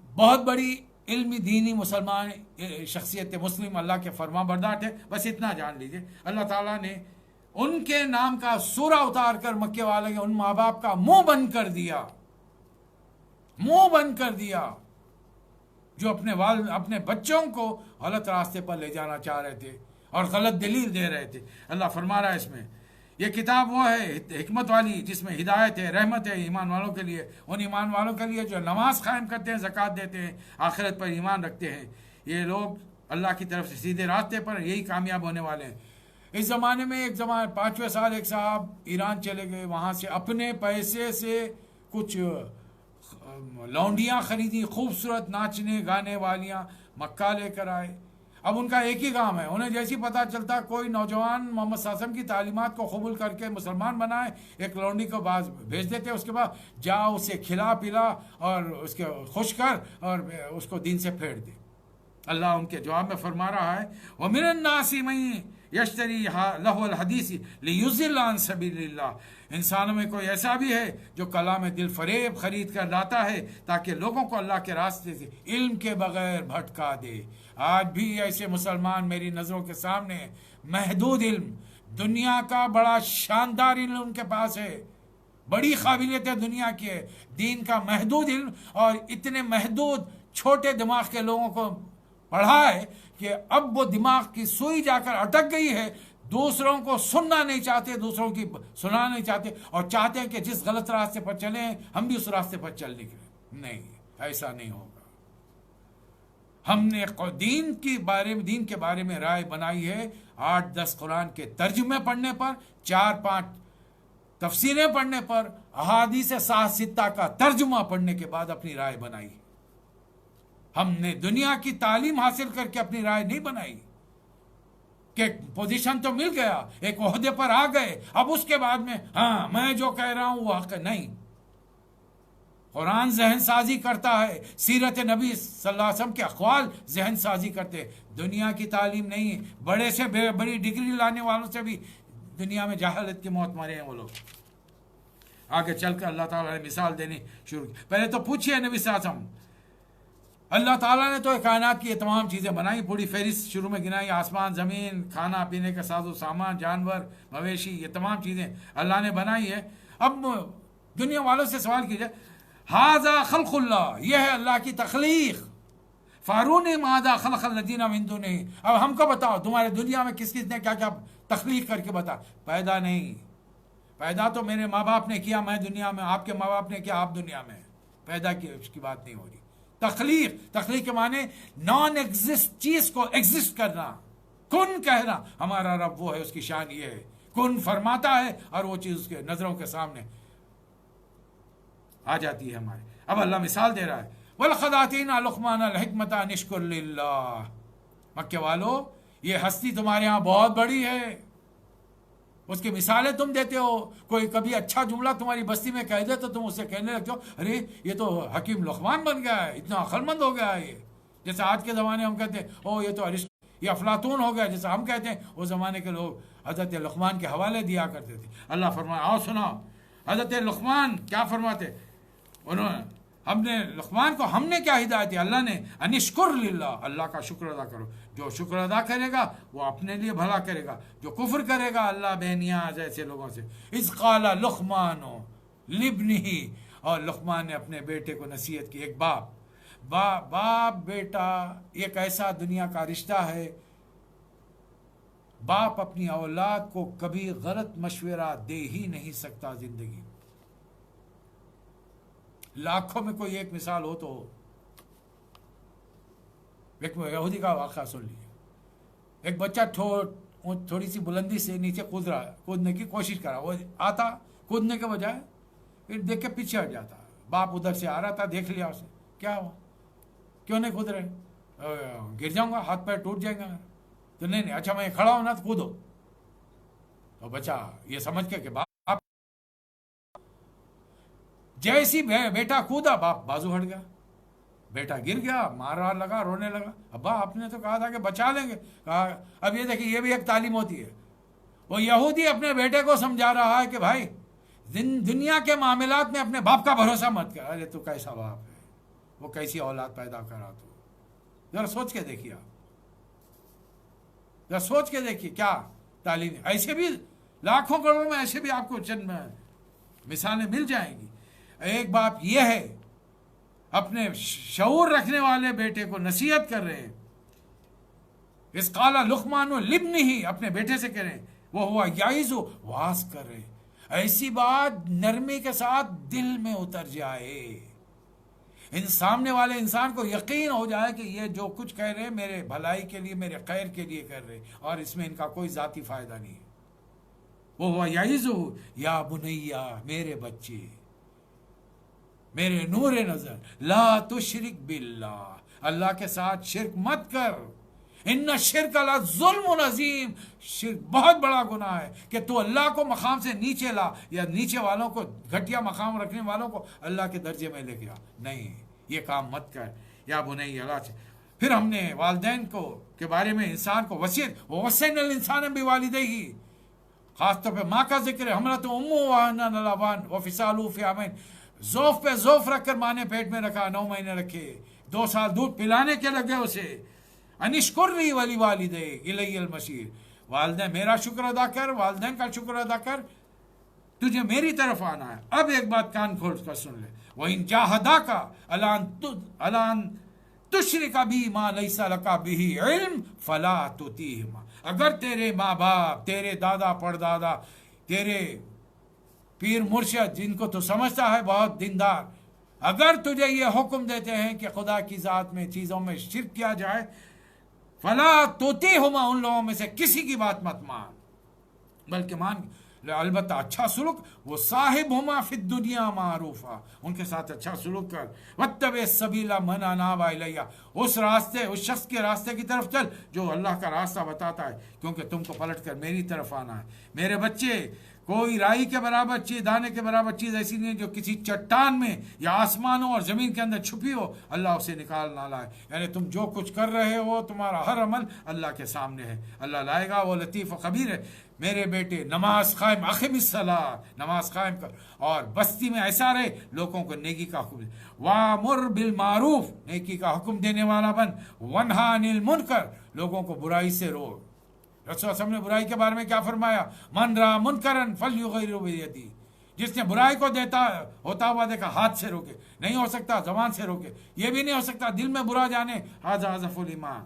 بہت بڑی علمی دینی مسلمان شخصیت مسلم، اللہ کے فرما بردار تھے۔ بس اتنا جان لیجئے، اللہ تعالیٰ نے ان کے نام کا سورہ اتار کر مکے والے کے ان ماں باپ کا منہ بند کر دیا، منہ بند کر دیا، جو اپنے بچوں کو غلط راستے پر لے جانا چاہ رہے تھے اور غلط دلیل دے رہے تھے۔ اللہ فرما رہا ہے اس میں، یہ کتاب وہ ہے حکمت والی جس میں ہدایت ہے، رحمت ہے ایمان والوں کے لیے، ان ایمان والوں کے لیے جو نماز قائم کرتے ہیں، زکوٰۃ دیتے ہیں، آخرت پر ایمان رکھتے ہیں۔ یہ لوگ اللہ کی طرف سے سیدھے راستے پر، یہی کامیاب ہونے والے ہیں۔ اس زمانے میں 5ویں سال ایک صاحب ایران چلے گئے، وہاں سے اپنے پیسے سے کچھ لونڈیاں خریدی، خوبصورت ناچنے گانے والیاں، مکہ لے کر آئے۔ اب ان کا ایک ہی کام ہے، انہیں جیسی پتہ چلتا کوئی نوجوان محمد صلی اللہ علیہ وسلم کی تعلیمات کو قبول کر کے مسلمان بنائے، ایک لونڈی کو باز بھیج دیتے، اس کے بعد جا اسے کھلا پلا اور اس کے خوش کر اور اس کو دین سے پھیر دے۔ اللہ ان کے جواب میں فرما رہا ہے، وَمِنَ النَّاسِ مَن یشتری لہو الحدیث لیضل عن سبیل اللہ، انسانوں میں کوئی ایسا بھی ہے جو کلام دل فریب خرید کر لاتا ہے تاکہ لوگوں کو اللہ کے راستے سے علم کے بغیر بھٹکا دے۔ آج بھی ایسے مسلمان میری نظروں کے سامنے، محدود علم، دنیا کا بڑا شاندار علم ان کے پاس ہے، بڑی قابلیت دنیا کی ہے، دین کا محدود علم، اور اتنے محدود چھوٹے دماغ کے لوگوں کو پڑھا ہے کہ اب وہ دماغ کی سوئی جا کر اٹک گئی ہے، دوسروں کو سننا نہیں چاہتے، دوسروں کی سننا نہیں چاہتے، اور چاہتے ہیں کہ جس غلط راستے پر چلیں ہم بھی اس راستے پر چل نکلیں۔ نہیں، ایسا نہیں ہوگا۔ ہم نے دین کے بارے میں رائے بنائی ہے 8-10 قرآن کے ترجمے پڑھنے پر، 4-5 تفسیریں پڑھنے پر، احادیث صحیح ستہ کا ترجمہ پڑھنے کے بعد اپنی رائے بنائی۔ ہم نے دنیا کی تعلیم حاصل کر کے اپنی رائے نہیں بنائی کہ پوزیشن تو مل گیا، ایک عہدے پر آ گئے، اب اس کے بعد میں ہاں میں جو کہہ رہا ہوں وہ حق ہے۔ نہیں، قرآن ذہن سازی کرتا ہے، سیرت نبی صلی اللہ علیہ وسلم کے اقوال ذہن سازی کرتے۔ دنیا کی تعلیم نہیں، بڑے سے بڑی ڈگری لانے والوں سے بھی دنیا میں جہالت کی موت مرے ہیں وہ لوگ۔ آگے چل کر اللہ تعالیٰ نے مثال دینی شروع کی۔ پہلے تو پوچھئے نبی صلی اللہ علیہ وسلم، اللہ تعالیٰ نے تو کائنات کی یہ تمام چیزیں بنائی، پوری فہرست شروع میں گنائی، آسمان، زمین، کھانا پینے کا ساز و سامان، جانور، مویشی، یہ تمام چیزیں اللہ نے بنائی ہے۔ اب دنیا والوں سے سوال کیجئے، ھذا خلق اللہ، یہ ہے اللہ کی تخلیق، فارونی ماذا خلق الذین من دونہ، اب ہم کو بتاؤ تمہارے دنیا میں کس نے کیا کیا تخلیق کر کے بتا۔ پیدا نہیں، پیدا تو میرے ماں باپ نے کیا، میں دنیا میں، آپ کے ماں باپ نے کیا، آپ دنیا میں، پیدا کی اس کی بات نہیں ہو رہی۔ تخلیق کے معنی نان ایگزسٹ چیز کو ایگزسٹ کرنا، کن کہنا۔ ہمارا رب وہ ہے، اس کی شان یہ ہے، کن فرماتا ہے اور وہ چیز اس کے نظروں کے سامنے آ جاتی ہے ہمارے۔ اب اللہ مثال دے رہا ہے، وَلَقَدْ آتَيْنَا لُقْمَانَ الْحِکْمَةَ أَنِ اشْکُرْ لِلَّهِ، مکے والو یہ ہستی تمہارے ہاں بہت بڑی ہے، اس کی مثالیں تم دیتے ہو۔ کوئی کبھی اچھا جملہ تمہاری بستی میں کہہ دے تو تم اسے کہنے لگتے ہو ارے یہ تو حکیم لقمان بن گیا ہے، اتنا عقل مند ہو گیا ہے یہ۔ جیسے آج کے زمانے ہم کہتے ہیں او یہ تو یہ افلاطون ہو گیا، جیسے ہم کہتے ہیں اس زمانے کے لوگ حضرت لقمان کے حوالے دیا کرتے تھے۔ اللہ فرمایا آؤ سناؤ حضرت لقمان کیا فرماتے، لقمان کو ہم نے کیا ہدایت دی، اللہ نے انشکر للہ، اللہ کا شکر ادا کرو۔ جو شکر ادا کرے گا وہ اپنے لیے بھلا کرے گا، جو کفر کرے گا اللہ بے نیاز ایسے لوگوں سے۔ اذ قال لقمان لابنہ، اور لقمان نے اپنے بیٹے کو نصیحت کی۔ ایک باپ بیٹا ایک ایسا دنیا کا رشتہ ہے، باپ اپنی اولاد کو کبھی غلط مشورہ دے ہی نہیں سکتا زندگی میں۔ لاکھوں میں کوئی ایک مثال ہو تو ایک یہودی کا واقعہ سن لیجیے۔ ایک بچہ تھوڑی سی بلندی سے نیچے کودنے کی کوشش کرا، وہ آتا کودنے کے بجائے پھر دیکھ کے پیچھے ہٹ جاتا۔ باپ ادھر سے آ رہا تھا، دیکھ لیا اسے، کیا ہوا کیوں نہیں کود رہے، گر جاؤں گا، ہاتھ پیر ٹوٹ جائیں گا میرا۔ تو نہیں اچھا میں کھڑا ہوں نا تو کودو۔ تو بچہ یہ سمجھ کے کہ باپ جیسی بیٹا کودا باپ بازو ہٹ گیا، بیٹا گر گیا، مارا لگا، رونے لگا۔ ابا آپ نے تو کہا تھا کہ بچا لیں گے۔ کہا اب یہ دیکھیں یہ بھی ایک تعلیم ہوتی ہے۔ وہ یہودی اپنے بیٹے کو سمجھا رہا ہے کہ بھائی دنیا کے معاملات میں اپنے باپ کا بھروسہ مت کر۔ ارے تو کیسا باپ ہے، وہ کیسی اولاد پیدا کرا تو، ذرا سوچ کے دیکھیے آپ، ذرا سوچ کے دیکھیے کیا تعلیم۔ ایسے بھی لاکھوں کروڑوں میں ایسے بھی آپ کو چند مثالیں مل جائیں گی۔ ایک باپ یہ ہے اپنے شعور رکھنے والے بیٹے کو نصیحت کر رہے ہیں، اس قال لقمان لابنہ، اپنے بیٹے سے کہہ رہے ہیں، وہ ہوا یعظ، واز کر رہے ہیں۔ ایسی بات نرمی کے ساتھ دل میں اتر جائے، سامنے والے انسان کو یقین ہو جائے کہ یہ جو کچھ کہہ رہے ہیں میرے بھلائی کے لیے، میرے خیر کے لیے کر رہے ہیں، اور اس میں ان کا کوئی ذاتی فائدہ نہیں ہے۔ وہ ہوا یعظ، یا بنیا، میرے بچے، میرے نور نظر، لا تشرک باللہ، اللہ کے ساتھ شرک مت کر، ان الشرک لظلم عظیم، شرک بہت بڑا گناہ ہے کہ تو اللہ کو مقام سے نیچے لا، یا نیچے والوں کو، گھٹیا مقام رکھنے والوں کو اللہ کے درجے میں لے کے آ۔ نہیں، یہ کام مت کر، یا بنی اللہ سے۔ پھر ہم نے والدین کو کے بارے میں انسان کو وصیت، وصینا الانسان بوالدیہ، خاص طور پہ ماں کا ذکر ہے، حملۃ امہ وہنا علی وہن وفصالہ فی عامین، ذوف پہ ذوف رکھ کر ماں نے پیٹ میں رکھا، 9 مہینے رکھے، 2 سال دودھ پلانے کے لگے اسے۔ انشکر لی ولی والدیک الی المصیر، والدین میرا شکر ادا کر، والدین کا شکر ادا کر، تجھے میری طرف آنا ہے۔ اب ایک بات کان کھول کر سن لے، وَإِن جَاهَدَاكَ عَلَىٰ أَن تشرک بی ما لیس لک بہ علم فلا تطیعہما، اگر تیرے ماں باپ، تیرے دادا پردادا، تیرے پیر مرشد جن کو تو سمجھتا ہے بہت دیندار، اگر تجھے یہ حکم دیتے ہیں کہ خدا کی ذات میں چیزوں میں شرک کیا جائے، فلا تطیعہما، ان لوگوں میں سے کسی کی بات مت مان، بلکہ مان البتہ اچھا سلوک، وہ صاحبہما فی الدنیا معروفا، ان کے ساتھ اچھا سلوک کر، واتبع السبیل من اناب الیہ، اس راستے، اس شخص کے راستے کی طرف چل جو اللہ کا راستہ بتاتا ہے، کیونکہ تم کو پلٹ کر میری طرف آنا ہے۔ میرے بچے، کوئی رائی کے برابر چیز، دانے کے برابر چیز ایسی نہیں ہے جو کسی چٹان میں یا آسمانوں اور زمین کے اندر چھپی ہو، اللہ اسے نکال نہ لائے۔ یعنی تم جو کچھ کر رہے ہو، تمہارا ہر عمل اللہ کے سامنے ہے، اللہ لائے گا، وہ لطیف و خبیر ہے۔ میرے بیٹے، نماز قائم، اقم الصلاۃ، نماز قائم کر، اور بستی میں ایسا رہے، لوگوں کو نیکی کا حکم دے، وامر بالمعروف، نیکی کا حکم دینے والا بن، ونہا عن المنکر، لوگوں کو برائی سے روک۔ رسول اللہ صلی اللہ علیہ وسلم نے برائی کے بارے میں کیا فرمایا؟ من رأى منکرا فلیغیرہ بیدہ، جس نے برائی کو ہوتا ہوا دیکھا، ہاتھ سے روکے، نہیں ہو سکتا زبان سے روکے، یہ بھی نہیں ہو سکتا دل میں برا جانے، ھذا اضعف الایمان۔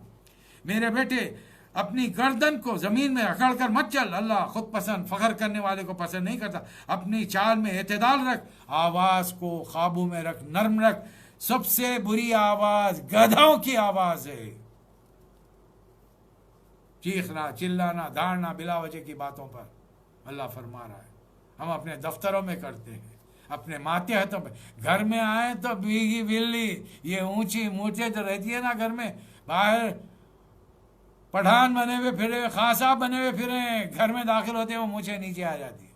میرے بیٹے، اپنی گردن کو زمین میں اکڑ کر مت چل، اللہ خود پسند، فخر کرنے والے کو پسند نہیں کرتا۔ اپنی چال میں اعتدال رکھ، آواز کو قابو میں رکھ، نرم رکھ۔ سب سے بری آواز گدھوں کی آواز ہے، چیخنا، چلانا، دھاڑنا بلا وجہ کی باتوں پر، اللہ فرما رہا ہے۔ ہم اپنے دفتروں میں کرتے ہیں، اپنے ماتحتوں میں، گھر میں آئیں تو بیگی بلی، یہ اونچی مونچھیں جو رہتی ہے نا گھر میں، باہر پٹھان بنے ہوئے پھرے، خان صاحب بنے ہوئے پھرے، گھر میں داخل ہوتے ہیں وہ مونچھیں نیچے آ جاتی ہے۔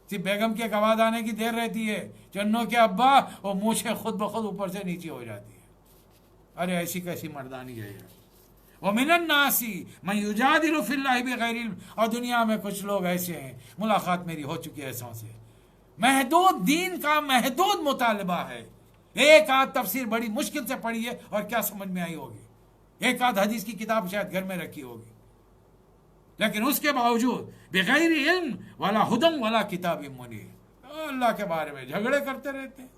صرف بیگم کے گواہ آنے کی دیر رہتی ہے، چنوں کے ابا، وہ مونچھیں خود بخود اوپر سے نیچے ہو جاتی ہے۔ ارے ایسی کیسی مردانی ہے یار۔ وَمِنَ النَّاسِ مَن يُجَادِلُ فِي اللَّهِ بِغَيْرِ علم، اور دنیا میں کچھ لوگ ایسے ہیں، ملاقات میری ہو چکی ہے ایسوں سے، محدود دین کا محدود مطالبہ ہے، ایک آدھ تفسیر بڑی مشکل سے پڑھی ہے اور کیا سمجھ میں آئی ہوگی، ایک آدھ حدیث کی کتاب شاید گھر میں رکھی ہوگی، لیکن اس کے باوجود بغیر علم ولا ہدی ولا کتاب منیر، اللہ کے بارے میں جھگڑے کرتے رہتے ہیں۔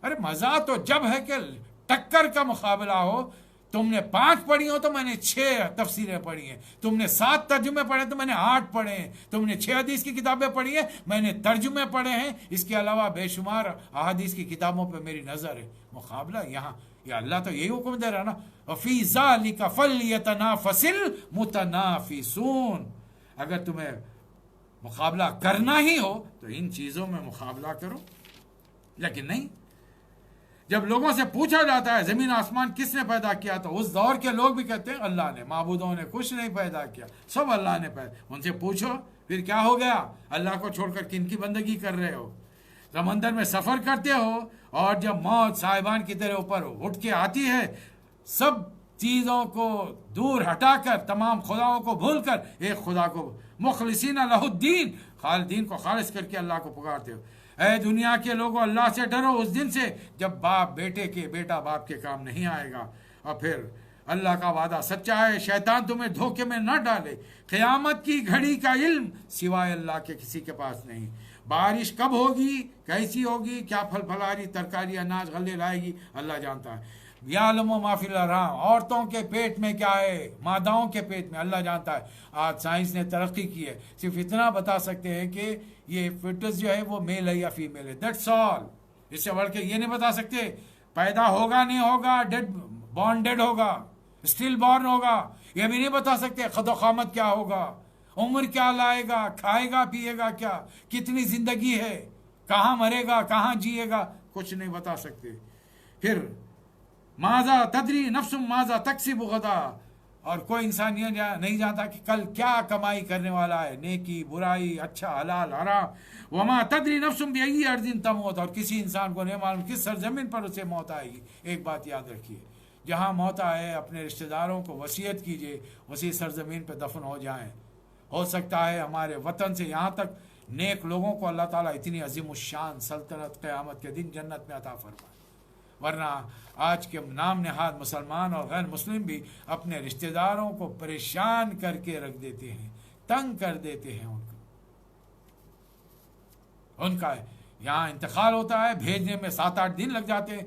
ارے مزہ تو جب ہے کہ ٹکر کا مقابلہ ہو، تم نے 5 پڑھی ہو تو میں نے 6 تفسیریں پڑھی ہیں، تم نے 7 ترجمے پڑھے تو میں نے 8 پڑھے ہیں، تم نے 6 حدیث کی کتابیں پڑھی ہیں، میں نے ترجمے پڑھے ہیں، اس کے علاوہ بے شمار احادیث کی کتابوں پہ میری نظر ہے۔ مقابلہ یہاں، یا اللہ تو یہی حکم دے رہا نا، وَفِي ذَلِكَ فَلْيَتَنَافَسِ الْمُتَنَافِسُونَ، اگر تمہیں مقابلہ کرنا ہی ہو تو ان چیزوں میں مقابلہ کرو، لیکن نہیں۔ جب لوگوں سے پوچھا جاتا ہے زمین آسمان کس نے پیدا کیا، تو اس دور کے لوگ بھی کہتے ہیں اللہ نے، معبودوں نے کچھ نہیں پیدا کیا، سب اللہ نے پیدا۔ ان سے پوچھو پھر کیا ہو گیا، اللہ کو چھوڑ کر کن کی بندگی کر رہے ہو؟ سمندر میں سفر کرتے ہو، اور جب موت صاحبان کی طرح اوپر اٹھ کے آتی ہے، سب چیزوں کو دور ہٹا کر، تمام خداؤں کو بھول کر ایک خدا کو، مخلصین لہ الدین، دین کو خالص کر کے اللہ کو پکارتے ہو۔ اے دنیا کے لوگوں، اللہ سے ڈرو اس دن سے جب باپ بیٹے کے، بیٹا باپ کے کام نہیں آئے گا۔ اور پھر اللہ کا وعدہ سچا ہے، شیطان تمہیں دھوکے میں نہ ڈالے، قیامت کی گھڑی کا علم سوائے اللہ کے کسی کے پاس نہیں، بارش کب ہوگی، کیسی ہوگی، کیا پھل پھلاری، ترکاری، اناج، غلے لائے گی، اللہ جانتا ہے۔ یعلم ما فی الارحام، عورتوں کے پیٹ میں کیا ہے، ماداؤں کے پیٹ میں، اللہ جانتا ہے۔ آج سائنس نے ترقی کی ہے، صرف اتنا بتا سکتے ہیں کہ یہ فیٹس جو ہے وہ میل ہے یا فیمیل ہے، دیٹس آل۔ اس سے بڑھ کے یہ نہیں بتا سکتے پیدا ہوگا نہیں ہوگا، ڈیڈ ہوگا، اسٹل بورن ہوگا، یہ بھی نہیں بتا سکتے خد و قامت کیا ہوگا، عمر کیا لائے گا، کھائے گا پیے گا کیا، کتنی زندگی ہے، کہاں مرے گا، کہاں جیے گا، کچھ نہیں بتا سکتے۔ پھر ماذا تدری نفس ماذا تکسب غدا، اور کوئی انسان نہیں جانتا کہ کل کیا کمائی کرنے والا ہے، نیکی برائی، اچھا حلال حرام۔ وما تدری نفس بأی ارض تموت، اور کسی انسان کو نہیں معلوم کس سرزمین پر اسے موت آئے گی۔ ایک بات یاد رکھیے، جہاں موت آئے اپنے رشتہ داروں کو وصیت کیجیے اسی سرزمین پہ دفن ہو جائیں۔ ہو سکتا ہے ہمارے وطن سے یہاں تک نیک لوگوں کو اللہ تعالیٰ اتنی عظیم الشان سلطنت قیامت کے دن جنت میں عطا فرمائے، ورنہ آج کے نام نہاد مسلمان اور غیر مسلم بھی اپنے رشتہ داروں کو پریشان کر کے رکھ دیتے ہیں، تنگ کر دیتے ہیں، ان کا یہاں انتقال ہوتا ہے، بھیجنے میں 7-8 دن لگ جاتے ہیں،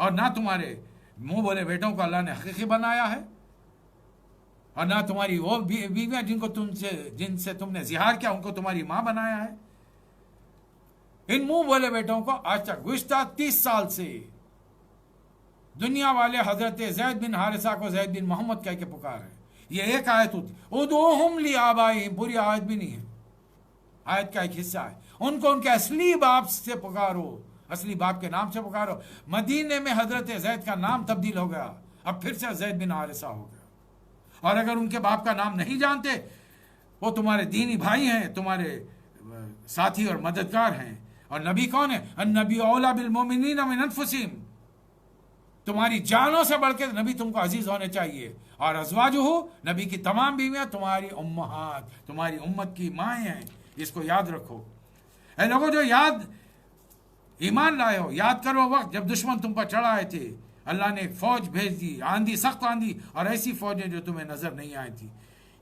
اور نہ تمہارے منہ بولے بیٹوں کو اللہ نے حقیقی بنایا ہے، اور نہ تمہاری وہ بیویاں جن سے تم نے زہار کیا ان کو تمہاری ماں بنایا ہے۔ ان منہ بولے بیٹوں کو آج تک گزشتہ 30 سال سے دنیا والے حضرت زید بن حارثہ کو زید بن محمد کہہ کے پکار ہے۔ یہ ایک آیت ہوتی، ادعوہم لآبائہم، پوری آیت بھی نہیں ہے، آیت کا ایک حصہ ہے۔ ان کو ان کے اصلی باپ سے پکارو، اصلی باپ کے نام سے پکارو۔ مدینے میں حضرت زید کا نام تبدیل ہو گیا، اب پھر سے زید بن حارثہ ہو گیا۔ اور اگر ان کے باپ کا نام نہیں جانتے، وہ تمہارے دینی بھائی ہیں، تمہارے ساتھی اور مددگار ہیں۔ اور نبی کون ہے؟ النبی اولیٰ بالمؤمنین من انفسہم، تمہاری جانوں سے بڑھ کے نبی تم کو عزیز ہونے چاہیے۔ اور ازواجہ، نبی کی تمام بیویاں تمہاری امہات، تمہاری امت کی مائیں ہیں، اس کو یاد رکھو۔ اے لوگوں جو ایمان لائے ہو، یاد کرو وقت جب دشمن تم پر چڑھائے تھے، اللہ نے ایک فوج بھیج دی، آندھی، سخت آندھی، اور ایسی فوجیں جو تمہیں نظر نہیں آئی تھی۔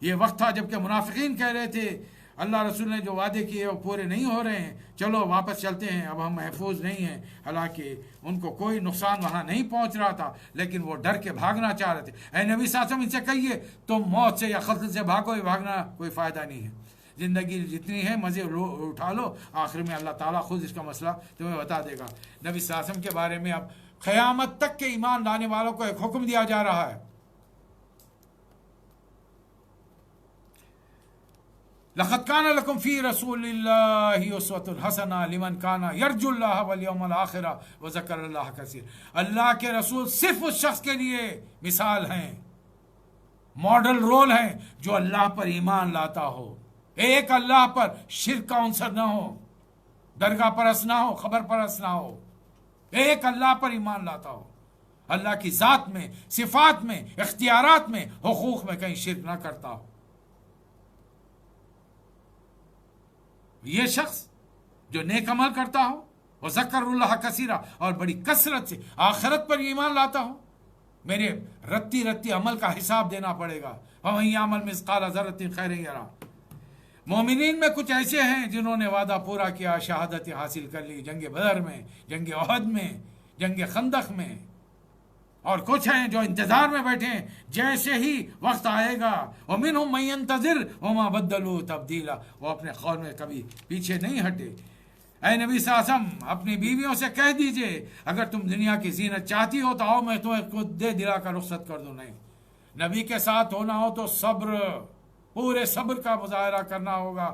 یہ وقت تھا جب کہ منافقین کہہ رہے تھے اللہ رسول نے جو وعدے کیے وہ پورے نہیں ہو رہے ہیں، چلو واپس چلتے ہیں، اب ہم محفوظ نہیں ہیں۔ حالانکہ ان کو کوئی نقصان وہاں نہیں پہنچ رہا تھا، لیکن وہ ڈر کے بھاگنا چاہ رہے تھے۔ اے نبی صلی اللہ علیہ وسلم ان سے کہیے تم موت سے یا قتل سے بھاگو، بھاگنا کوئی فائدہ نہیں ہے، زندگی جتنی ہے مزے اٹھا لو، آخر میں اللہ تعالیٰ خود اس کا مسئلہ تمہیں بتا دے گا۔ نبی صلی اللہ علیہ وسلم کے بارے میں اب قیامت تک کے ایمان لانے والوں کو ایک حکم دیا جا رہا ہے۔ لَقَدْ كَانَ لَكُمْ فِي رَسُولِ اللَّهِ أُسْوَةٌ حَسَنَةٌ لِمَنْ كَانَ يَرْجُو اللَّهَ وَالْيَوْمَ الْآخِرَ وَذَكَرَ اللَّهَ كَثِيرًا۔ اللہ کے رسول صرف اس شخص کے لیے مثال ہیں، ماڈل رول ہیں جو اللہ پر ایمان لاتا ہو، ایک اللہ پر شرک کا عنصر نہ ہو، درگاہ پرست نہ ہو، خبر پرست نہ ہو، ایک اللہ پر ایمان لاتا ہو، اللہ کی ذات میں، صفات میں، اختیارات میں، حقوق میں کہیں شرک نہ کرتا ہو۔ یہ شخص جو نیک عمل کرتا ہو، وذکر اللہ کثیرا، اور بڑی کثرت سے آخرت پر ایمان لاتا ہو، میرے رتی رتی عمل کا حساب دینا پڑے گا۔ وَمَن يَعْمَلْ مِثْقَالَ ذَرَّةٍ خَيْرًا يَرَهُ۔ مومنین میں کچھ ایسے ہیں جنہوں نے وعدہ پورا کیا، شہادت حاصل کر لی، جنگ بدر میں، جنگ احد میں، جنگ خندق میں، اور کچھ ہیں جو انتظار میں بیٹھے ہیں جیسے ہی وقت آئے گا۔ وَمِنْهُمْ مَن يَنْتَظِرُ وَمَا بَدَّلُوا تَبْدِيلًا، وہ اپنے قول میں کبھی پیچھے نہیں ہٹے۔ اے نبی صلی اللہ علیہ وسلم اپنی بیویوں سے کہہ دیجئے اگر تم دنیا کی زینت چاہتی ہو تو آؤ میں تمہیں خود دے دلا کر رخصت کر دوں۔ نہیں، نبی کے ساتھ ہونا ہو تو صبر، پورے صبر کا مظاہرہ کرنا ہوگا۔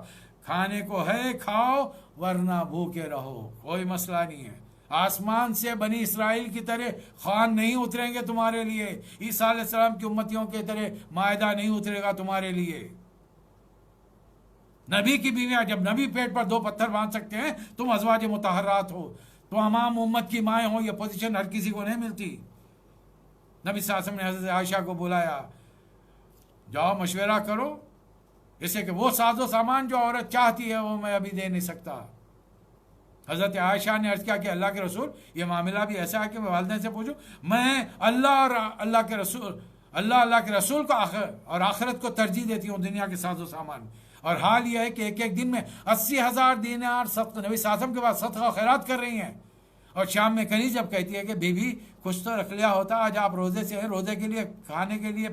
کھانے کو ہے کھاؤ ورنہ بھوکے رہو، کوئی مسئلہ نہیں ہے۔ آسمان سے بنی اسرائیل کی طرح خوان نہیں اتریں گے تمہارے لیے، عیسیٰ علیہ السلام کی امتیوں کی طرح مائدہ نہیں اترے گا تمہارے لیے۔ نبی کی بیویاں، جب نبی پیٹ پر 2 پتھر باندھ سکتے ہیں، تم ازواج مطہرات ہو، تو امام امت کی مائیں ہو، یہ پوزیشن ہر کسی کو نہیں ملتی۔ نبی صلی اللہ علیہ وسلم نے حضرت عائشہ کو بلایا، جاؤ مشورہ کرو، جیسے کہ وہ ساز و سامان جو عورت چاہتی ہے وہ میں ابھی دے نہیں سکتا۔ حضرت عائشہ نے عرض کیا کہ اللہ کے رسول یہ معاملہ بھی ایسا ہے کہ میں والدین سے پوچھوں، میں اللہ کے رسول کو اور آخرت کو ترجیح دیتی ہوں دنیا کے ساز و سامان، اور حال یہ ہے کہ ایک دن میں 80,000 دینار نبی صلی اللہ علیہ وسلم کے بعد صدقہ و خیرات کر رہی ہیں۔ اور شام میں کنیز جب کہتی ہے کہ بی بی کچھ تو رکھ لیا ہوتا، آج آپ روزے سے ہیں، روزے کے لیے کھانے کے لیے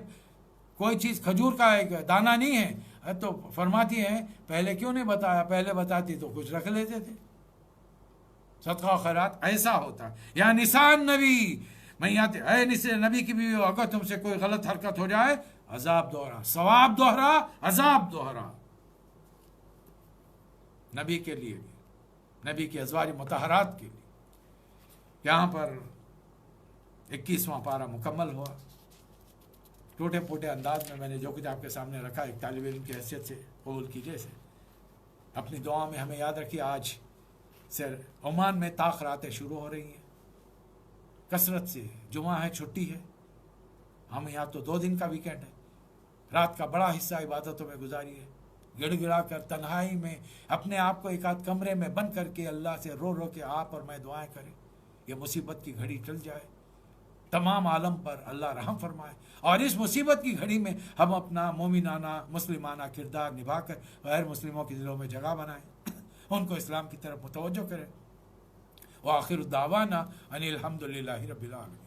کوئی چیز کھجور کا ایک دانہ نہیں ہے، تو فرماتی ہیں پہلے کیوں نہیں بتایا، پہلے بتاتی تو کچھ رکھ لیتے تھے۔ صدقہ و خیرات ایسا ہوتا ہے۔ یا نسان نبی، میں اے نبی کی بیوی، اگر تم سے کوئی غلط حرکت ہو جائے عذاب دوہرا، ثواب دوہرا، عذاب دوہرا۔ نبی کے لیے بھی، نبی کی ازواج مطہرات کے لیے۔ یہاں پر 21واں پارہ مکمل ہوا۔ ٹوٹے پوٹے انداز میں نے جو کچھ آپ کے سامنے رکھا، ایک طالب علم کی حیثیت سے قبول کیجیے اسے۔ اپنی دعا میں ہمیں یاد رکھیے آج سے عمان میں طاق راتیں شروع ہو رہی ہیں، کثرت سے جمعہ ہے، چھٹی ہے، ہم یہاں تو 2 دن کا ویکینڈ ہے، رات کا بڑا حصہ عبادتوں میں گزاری ہے، گڑ گڑا کر تنہائی میں اپنے آپ کو ایک آدھ کمرے میں بند کر کے اللہ سے رو رو کے آپ اور میں دعائیں کریں، یہ مصیبت کی گھڑی ٹل جائے، تمام عالم پر اللہ رحم فرمائے، اور اس مصیبت کی گھڑی میں ہم اپنا مومنانہ مسلمانہ کردار نبھا کر غیر مسلموں کے دلوں میں جگہ بنائیں، ان کو اسلام کی طرف متوجہ کریں، وآخر دعوانا ان الحمد للہ رب العالمین.